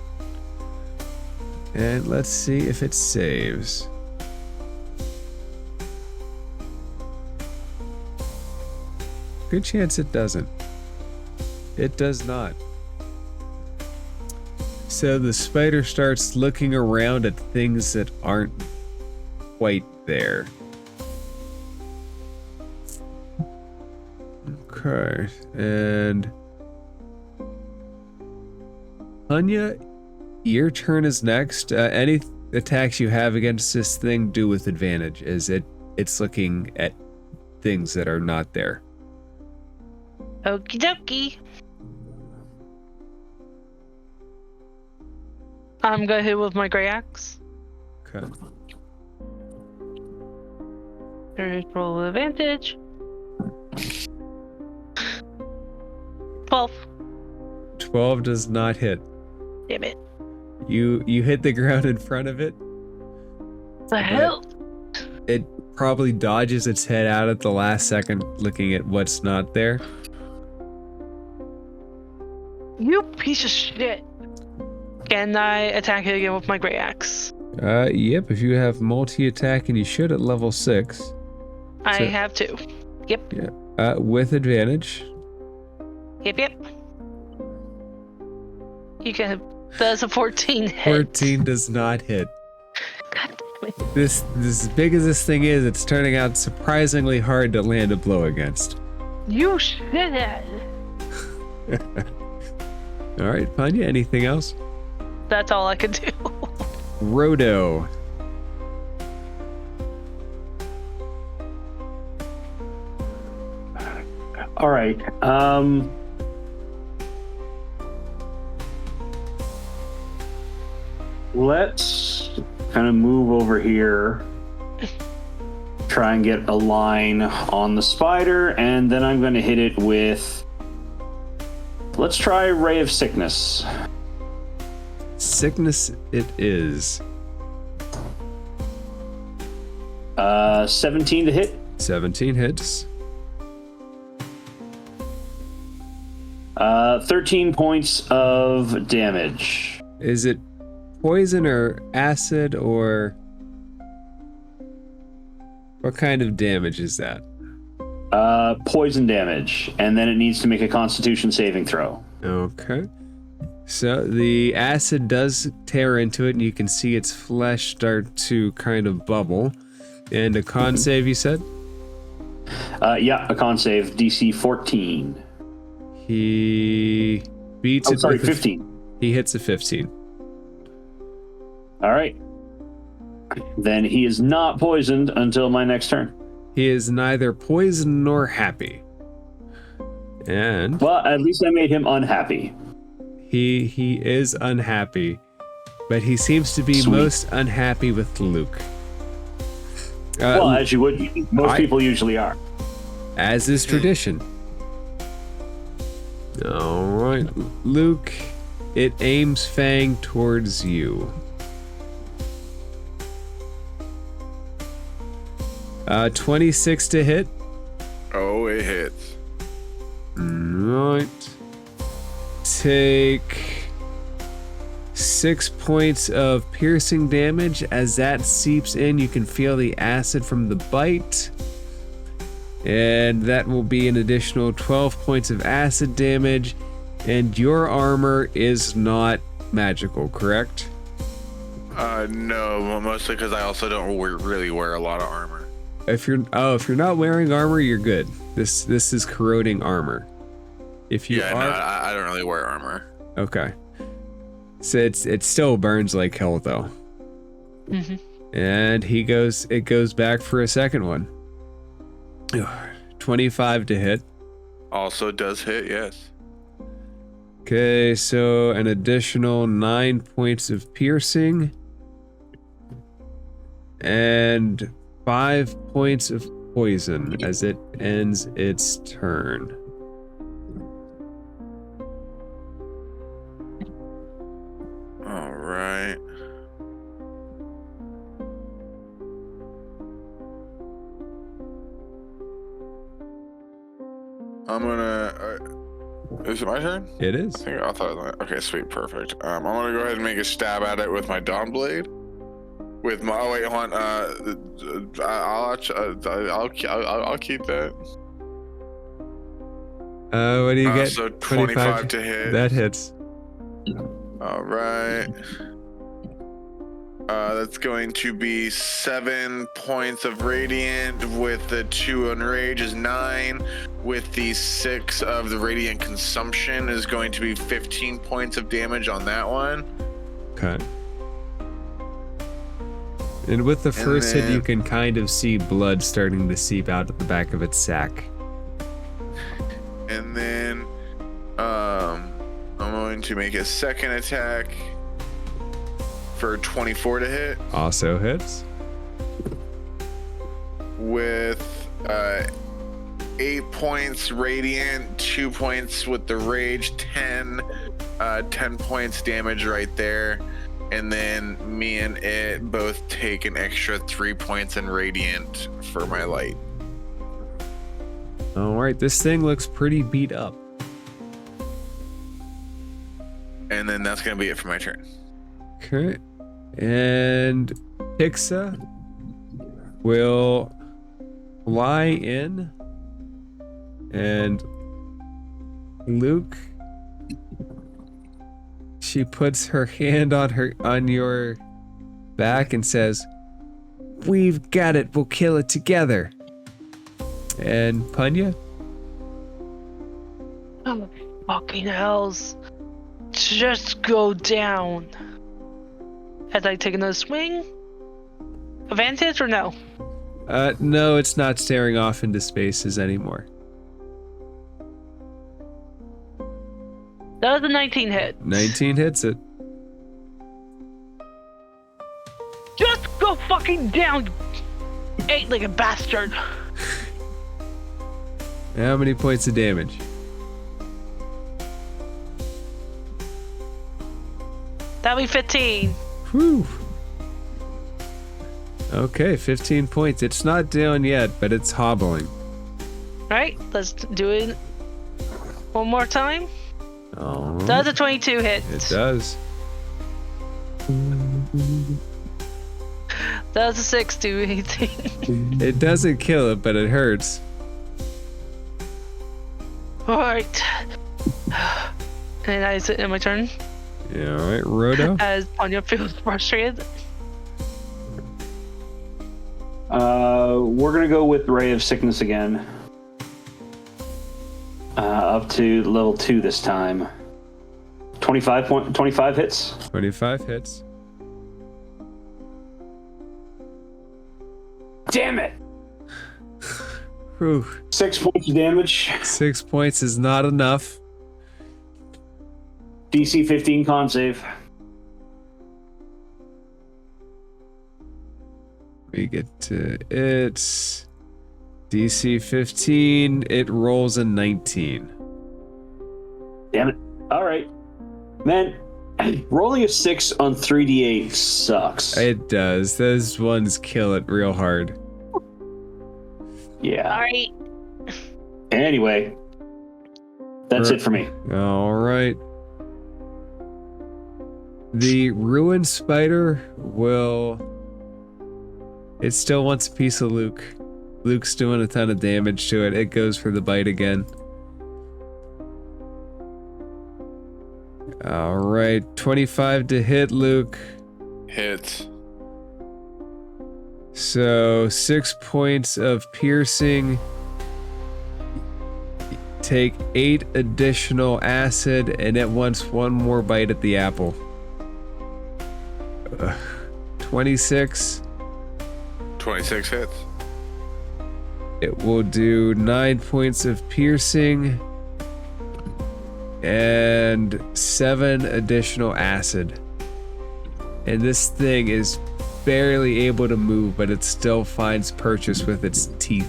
And let's see if it saves. Good chance it doesn't. It does not. So the spider starts looking around at things that aren't quite there. Okay, and Anya, your turn is next. Any attacks you have against this thing do with advantage, as it's looking at things that are not there. Okie dokie. I'm gonna hit with my gray axe. Okay. There's roll advantage. 12. 12 does not hit. Damn it. You hit the ground in front of it. The hell? It probably dodges its head out at the last second, looking at what's not there. You piece of shit. Can I attack it again with my great axe? Yep, if you have multi-attack, and you should at level 6. I have 2. Yep. Yeah. With advantage. Yep. You can. That's a 14 hit. 14 does not hit. God damn it. This as big as this thing is, it's turning out surprisingly hard to land a blow against. You shithead. All right, Panya, anything else? That's all I can do. Rodo. All right. Let's kind of move over here. Try and get a line on the spider, and then I'm going to hit it with... Let's try Ray of Sickness. Sickness it is. 17 to hit. 17 hits. 13 points of damage. Is it poison or acid or what kind of damage is that? Poison damage, and then it needs to make a Constitution saving throw. Okay. So the acid does tear into it, and you can see its flesh start to kind of bubble. And a con save, you said? Yeah, a con save, DC 14. He beats it. Sorry, with 15. He hits a 15. All right. Then he is not poisoned until my next turn. He is neither poisoned nor happy. And Well, at least I made him unhappy. he is unhappy, but he seems to be Sweet. most unhappy with Luke. Well, as you would be. Most people usually are. As is tradition. All right, Luke, it aims Fang towards you. 26 to hit. Oh, it hits. Right. Take 6 points of piercing damage. As that seeps in, you can feel the acid from the bite. And that will be an additional 12 points of acid damage. And your armor is not magical, correct? No, mostly because I also don't really wear a lot of armor. If you're not wearing armor, you're good. This is corroding armor. If you Yeah, are, no, I don't really wear armor. okay. So it still burns like hell though. Mm-hmm. And it goes back for a second one. 25 to hit. Also does hit, yes. Okay, so an additional 9 points of piercing. And 5 points of poison as it ends its turn. All right. I'm gonna. Is it my turn? It is. I thought. Okay, sweet, perfect. I'm gonna go ahead and make a stab at it with my Dawn Blade. With my. Oh wait, hold on. I'll keep that. What do you get? So 25 to hit. That hits. All right. That's going to be 7 points of radiant. With the 2 enrage is 9. With the 6 of the radiant consumption is going to be 15 points of damage on that one. Okay. And with the first hit, you can kind of see blood starting to seep out of the back of its sack. And then I'm going to make a second attack for 24 to hit. Also hits. With 8 points radiant, 2 points with the rage, 10 points damage right there. And then me and it both take an extra 3 points in radiant for my light. All right, this thing looks pretty beat up. And then that's going to be it for my turn. Okay. And Pixa will fly in. And Luke, she puts her hand on your back and says, "We've got it. We'll kill it together." And Punya? Oh, fucking hells. Just go down. As I take another swing? Advantage or no? No, it's not staring off into spaces anymore. That was a 19 hit. 19 hits it. Just go fucking down, you eight-legged bastard. How many points of damage? That'll be 15. Whew. Okay, 15 points. It's not down yet, but it's hobbling. Right, let's do it one more time. Oh, Does a 22 hit? it does. Does a 6 do anything? It doesn't kill it, but it hurts. Alright. And is it in my turn? Yeah, all right, Roto. As Anya feels frustrated. We're gonna go with Ray of Sickness again. Up to level 2 this time. 25 hits. 25 hits. Damn it! Whew. 6 points of damage. 6 points is not enough. DC 15 con save. We get to it's DC 15. It rolls a 19. Damn it. Alright. Man, rolling a 6 on 3d8 sucks. It does. Those ones kill it real hard. Yeah. Alright. Anyway, that's it for me. All right. The ruined spider will. It still wants a piece of Luke. Luke's doing a ton of damage to it. It goes for the bite again. All right, 25 to hit, Luke. Hit. So 6 points of piercing. Take 8 additional acid, and it wants one more bite at the apple. 26. 26 hits. It will do 9 points of piercing and 7 additional acid. And this thing is barely able to move, but it still finds purchase with its teeth.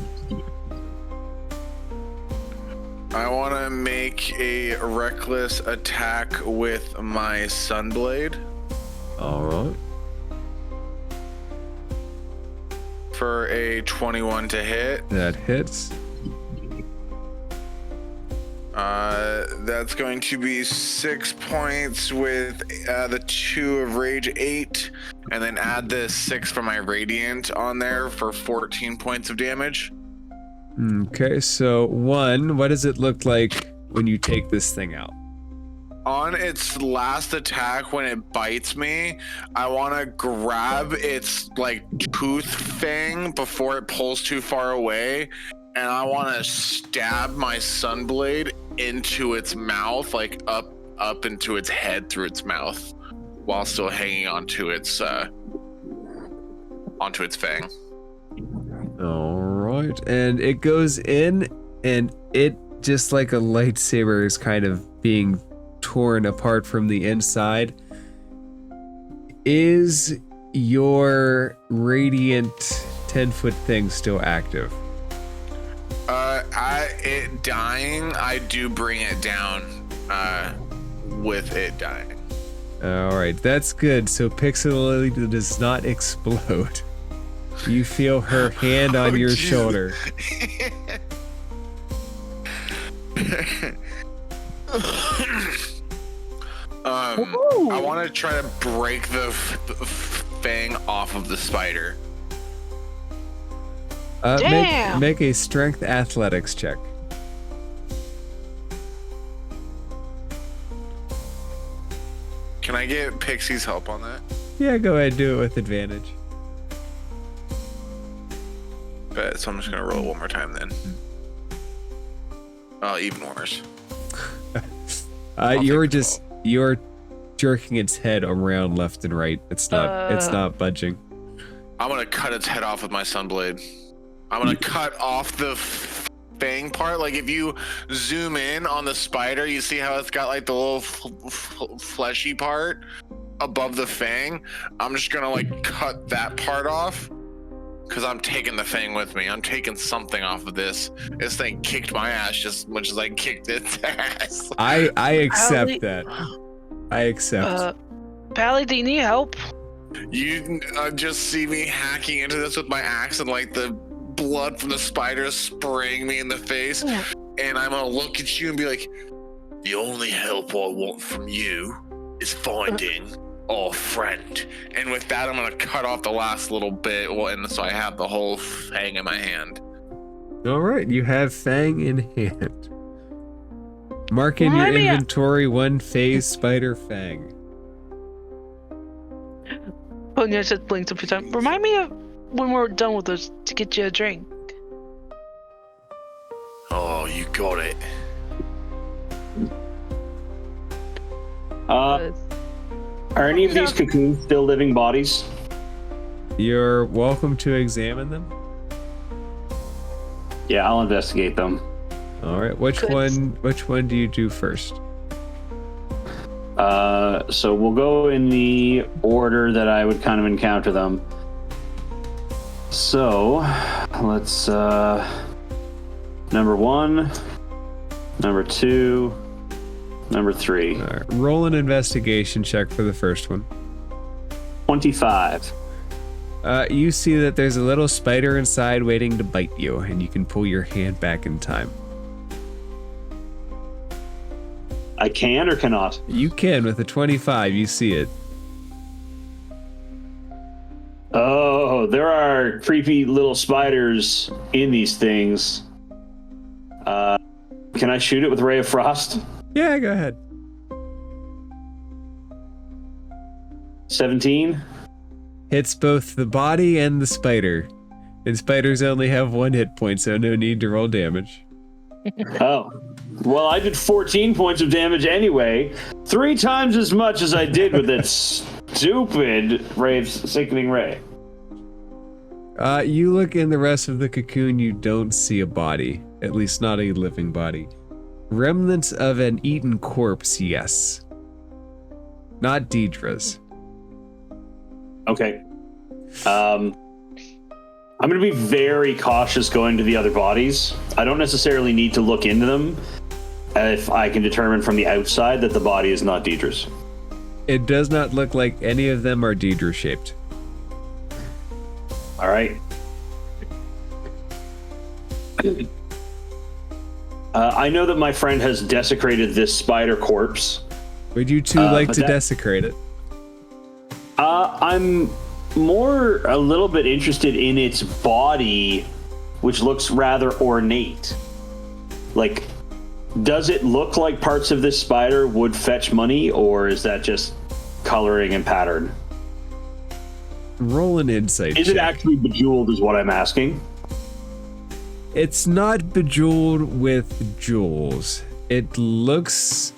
I want to make a reckless attack with my Sunblade Alright. for a 21 to hit. That hits. That's going to be 6 points with the 2 of rage, 8, and then add the 6 for my radiant on there for 14 points of damage. Okay, so 1, what does it look like when you take this thing out? On its last attack, when it bites me, I want to grab its like tooth fang before it pulls too far away, and I want to stab my Sunblade into its mouth, like up into its head through its mouth, while still hanging onto its fang. Alright, and it goes in, and it, just like a lightsaber, is kind of being torn apart from the inside. Is your radiant 10-foot thing still active? It dying, I do bring it down with it dying. Alright, that's good. So Pixelily does not explode. You feel her hand on your Jesus. shoulder. I want to try to break the fang off of the spider. Damn! Make a strength athletics check. Can I get Pixie's help on that? Yeah, go ahead, do it with advantage. Bet, so I'm just gonna roll it one more time then. Oh, even worse. You're jerking its head around left and right. It's not budging. I'm gonna cut its head off with my Sunblade. I'm gonna cut off the fang part. Like if you zoom in on the spider, you see how it's got like the little fleshy part above the fang. I'm just gonna like cut that part off because I'm taking the fang with me. I'm taking something off of this. This thing kicked my ass just as much as I kicked its ass. I accept that. I accept. Pally, do you need help? You just see me hacking into this with my axe and like the blood from the spider spraying me in the face. And I'm gonna look at you and be like, the only help I want from you is finding our friend. And with that, I'm gonna cut off the last little bit. Well, and so I have the whole thing in my hand. All right, you have Fang in hand. Mark in your inventory one phase spider Fang. Ponya just blinked a few times. Remind me of when we're done with this to get you a drink. Oh, you got it. Are any of these cocoons still living bodies? You're welcome to examine them. Yeah, I'll investigate them. All right, which one do you do first? So we'll go in the order that I would kind of encounter them. So let's number 1, number 2, number 3. All right, roll an investigation check for the first one. 25. You see that there's a little spider inside waiting to bite you, and you can pull your hand back in time. I can or cannot? You can with a 25. You see it. Oh, there are creepy little spiders in these things. Can I shoot it with Ray of Frost? Yeah, go ahead. 17. Hits both the body and the spider. And spiders only have 1 hit point, so no need to roll damage. Oh. Well, I did 14 points of damage anyway. 3 times as much as I did with that stupid sickening ray. You look in the rest of the cocoon, you don't see a body. At least not a living body. Remnants of an eaten corpse, yes. Not Deidre's. Okay. I'm going to be very cautious going to the other bodies. I don't necessarily need to look into them if I can determine from the outside that the body is not Deidre's. It does not look like any of them are Deidre shaped. All right. I know that my friend has desecrated this spider corpse. Would you two like to desecrate it? I'm more a little bit interested in its body, which looks rather ornate. Like, does it look like parts of this spider would fetch money, or is that just coloring and pattern? Roll an insight check. Is it actually bejeweled is what I'm asking. It's not bejeweled with jewels. It looks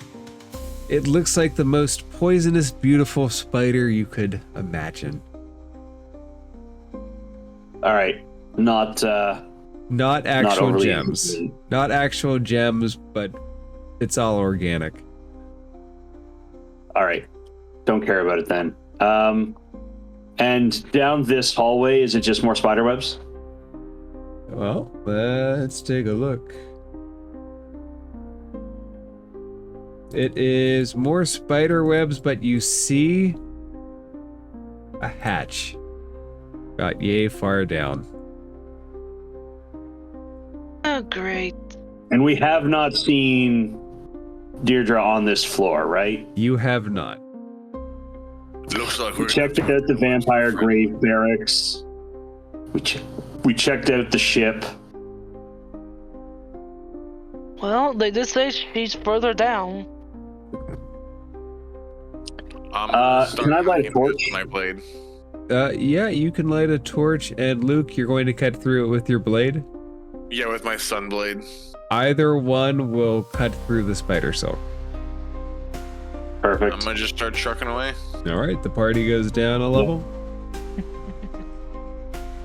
like the most poisonous, beautiful spider you could imagine. All right, not actual gems. Not actual gems, but it's all organic. All right, don't care about it then. And down this hallway, is it just more spider webs? Well, let's take a look. It is more spider webs, but you see a hatch about yay far down. Oh, great. And we have not seen Deirdre on this floor, right? You have not. Looks like We checked out the vampire grave barracks. We checked out the ship. Well, they did say she's further down. Can I light a torch? My blade. Yeah, you can light a torch, and Luke, you're going to cut through it with your blade. Yeah, with my sun blade. Either one will cut through the spider silk. Perfect. I'm gonna just start trucking away. All right, the party goes down a level.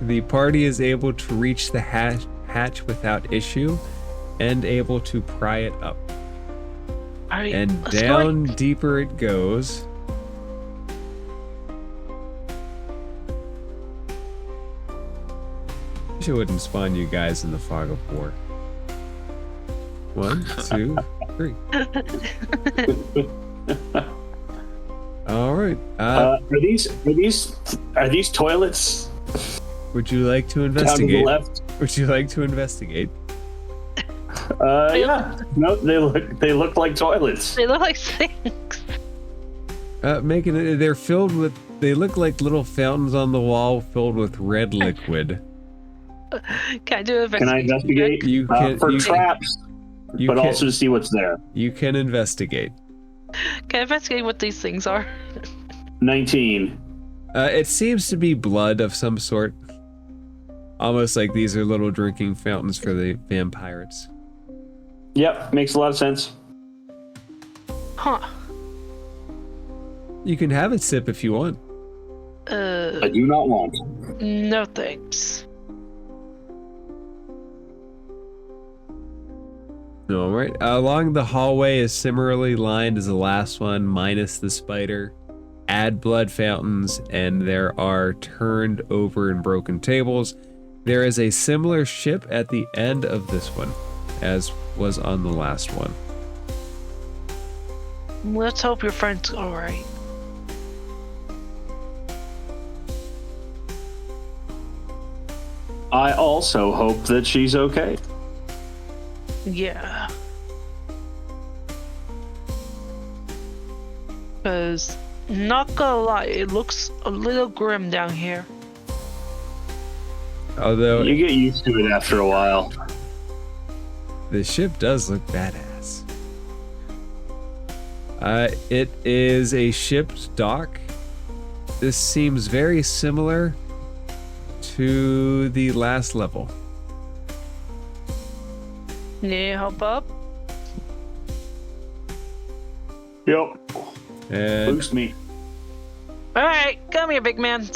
The party is able to reach the hatch without issue and able to pry it up. All right, And let's down go. deeper it goes. Wish it wouldn't spawn you guys in the fog of war. 1, 2, 3. All right. Are these toilets Would you like to down to the investigate? left? Would you like to investigate? Yeah. No, they look like toilets. They look like sinks. Making it. They're filled with. They look like little fountains on the wall filled with red liquid. Can I do an Can I investigate? You can. For you, traps, you but can, also to see what's there. You can investigate. Can I investigate what these things are? 19. It seems to be blood of some sort. Almost like these are little drinking fountains for the vampires. Yep, makes a lot of sense. Huh. You can have a sip if you want. I do not want. No thanks. All right. Along the hallway is similarly lined as the last one, minus the spider. Add blood fountains, and there are turned over and broken tables. There is a similar ship at the end of this one, as was on the last one. Let's hope your friend's alright. I also hope that she's okay. Yeah. Because, not gonna lie, it looks a little grim down here. Although You get used to it after a while. the ship does look badass. It is a ship's dock. This seems very similar to the last level. Need help up? Yep. And Boost me. Alright, come here, big man.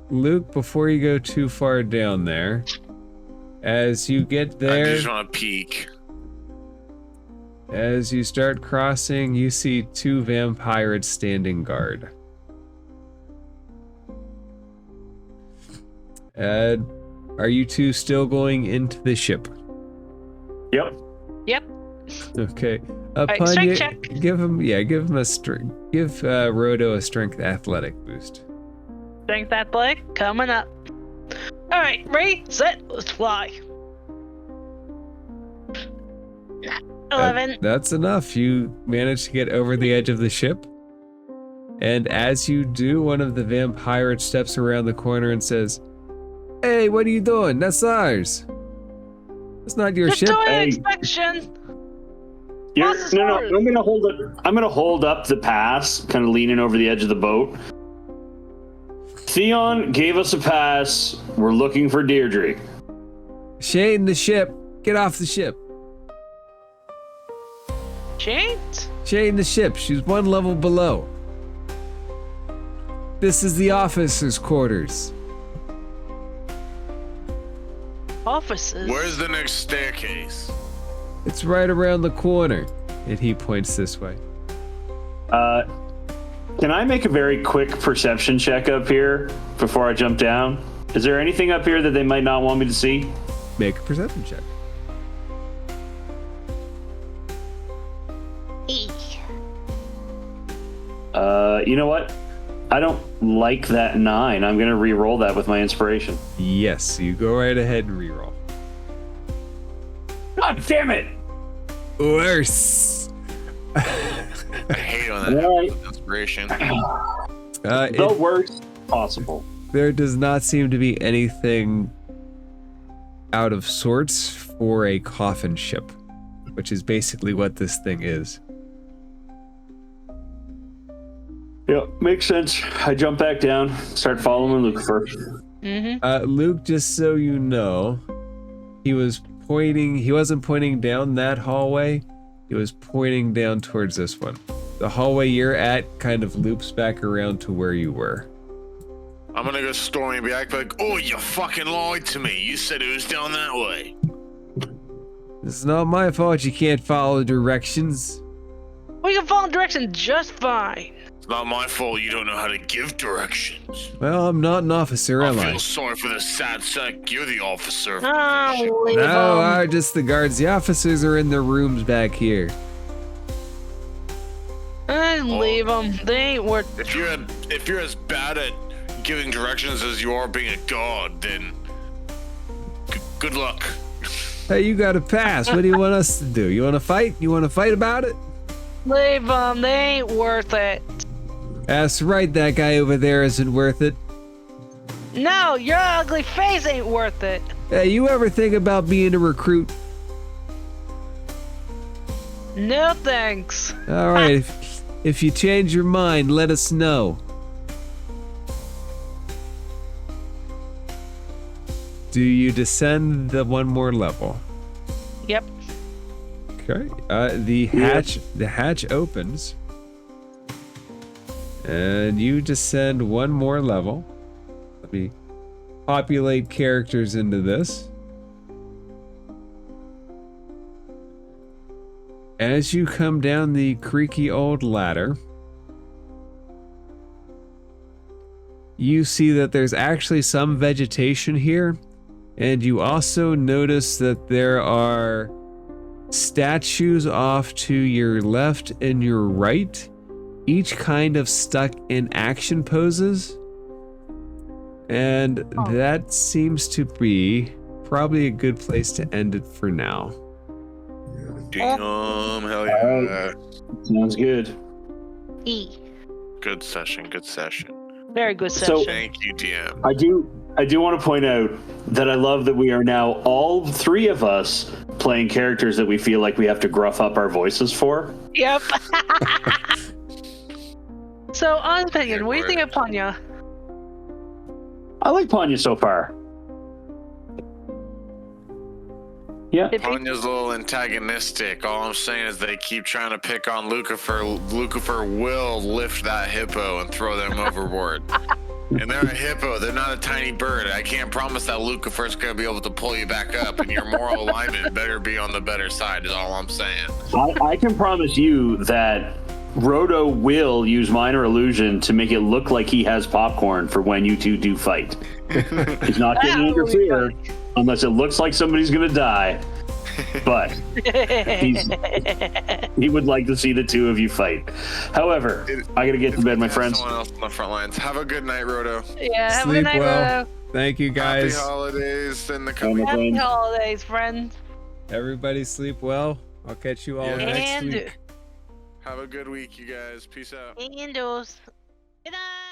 Luke, before you go too far down there, as you get I there, just want to peek. as you start crossing, you see two vampires standing guard. Are you two still going into the ship? Yep. Yep. Okay. Alright, strength check. Give him a strength. Give Rodo a strength athletic boost. Strength athletic coming up. Alright, ready, set, let's fly. 11. That's enough. You manage to get over the edge of the ship. And as you do, one of the vampires steps around the corner and says, "Hey, what are you doing? That's ours. It's not your Just ship." doing an Hey. inspection. No. Sorry. I'm gonna hold up the pass, kind of leaning over the edge of the boat. Theon gave us a pass. We're looking for Deirdre. She ain't in the ship. Get off the ship. James? She ain't in the ship. She's one level below. This is the officers' quarters. Offices? Where's the next staircase? It's right around the corner. And he points this way. Can I make a very quick perception check up here before I jump down? Is there anything up here that they might not want me to see? Make a perception check. You know what? I don't like that 9. I'm gonna re-roll that with my inspiration. Yes, you go right ahead and reroll. God damn it! Worse. I hate when that Right. happens with inspiration. The worst possible. There does not seem to be anything out of sorts for a coffin ship, which is basically what this thing is. Yeah, makes sense. I jump back down, start following Luke first. Mm-hmm. Luke, just so you know, he wasn't pointing down that hallway, he was pointing down towards this one. The hallway you're at kind of loops back around to where you were. I'm gonna go storming back, like, oh, you fucking lied to me. You said it was down that way. It's not my fault you can't follow directions. We can follow directions just fine. It's not my fault you don't know how to give directions. Well, I'm not an officer, I am I? feel sorry for the sad sack. You're the officer. Oh, leave No, 'em. I'm just the guards. The officers are in their rooms back here. Leave them. They ain't worth. If you're as bad at giving directions as you are being a god, then good luck. Hey, you got to pass. What do you want us to do? You want to fight? You want to fight about it? Leave them. They ain't worth it. That's right. That guy over there isn't worth it. No, your ugly face ain't worth it. Hey, you ever think about being a recruit? No thanks. All right. If you change your mind, let us know. Do you descend the one more level? Yep. Okay. The hatch opens, and you descend one more level. Let me populate characters into this. As you come down the creaky old ladder, you see that there's actually some vegetation here, and you also notice that there are statues off to your left and your right, each kind of stuck in action poses. And that seems to be probably a good place to end it for now. Damn, hell yeah. Sounds good. Good session, good session. Very good session. Thank you, DM. I do want to point out that I love that we are now all three of us playing characters that we feel like we have to gruff up our voices for. Yep. So, honest opinion, what do you think of Panya? I like Panya so far. Yeah. Panya's a little antagonistic. All I'm saying is they keep trying to pick on Lucifer. Lucifer will lift that hippo and throw them overboard. And they're a hippo. They're not a tiny bird. I can't promise that Lucifer's going to be able to pull you back up, and your moral alignment better be on the better side is all I'm saying. I can promise you that Roto will use minor illusion to make it look like he has popcorn for when you two do fight. He's not going to interfere unless it looks like somebody's going to die. But he would like to see the two of you fight. However, I got to get to bed, my friends. Someone else on the front lines. Have a good night, Roto. Yeah, have a Sleep good night, well. Roto. Thank you, guys. Happy holidays in the coming. Happy holidays, friends. Everybody sleep well. I'll catch you all next And week. Have a good week, you guys. Peace out. Indoors. Good night.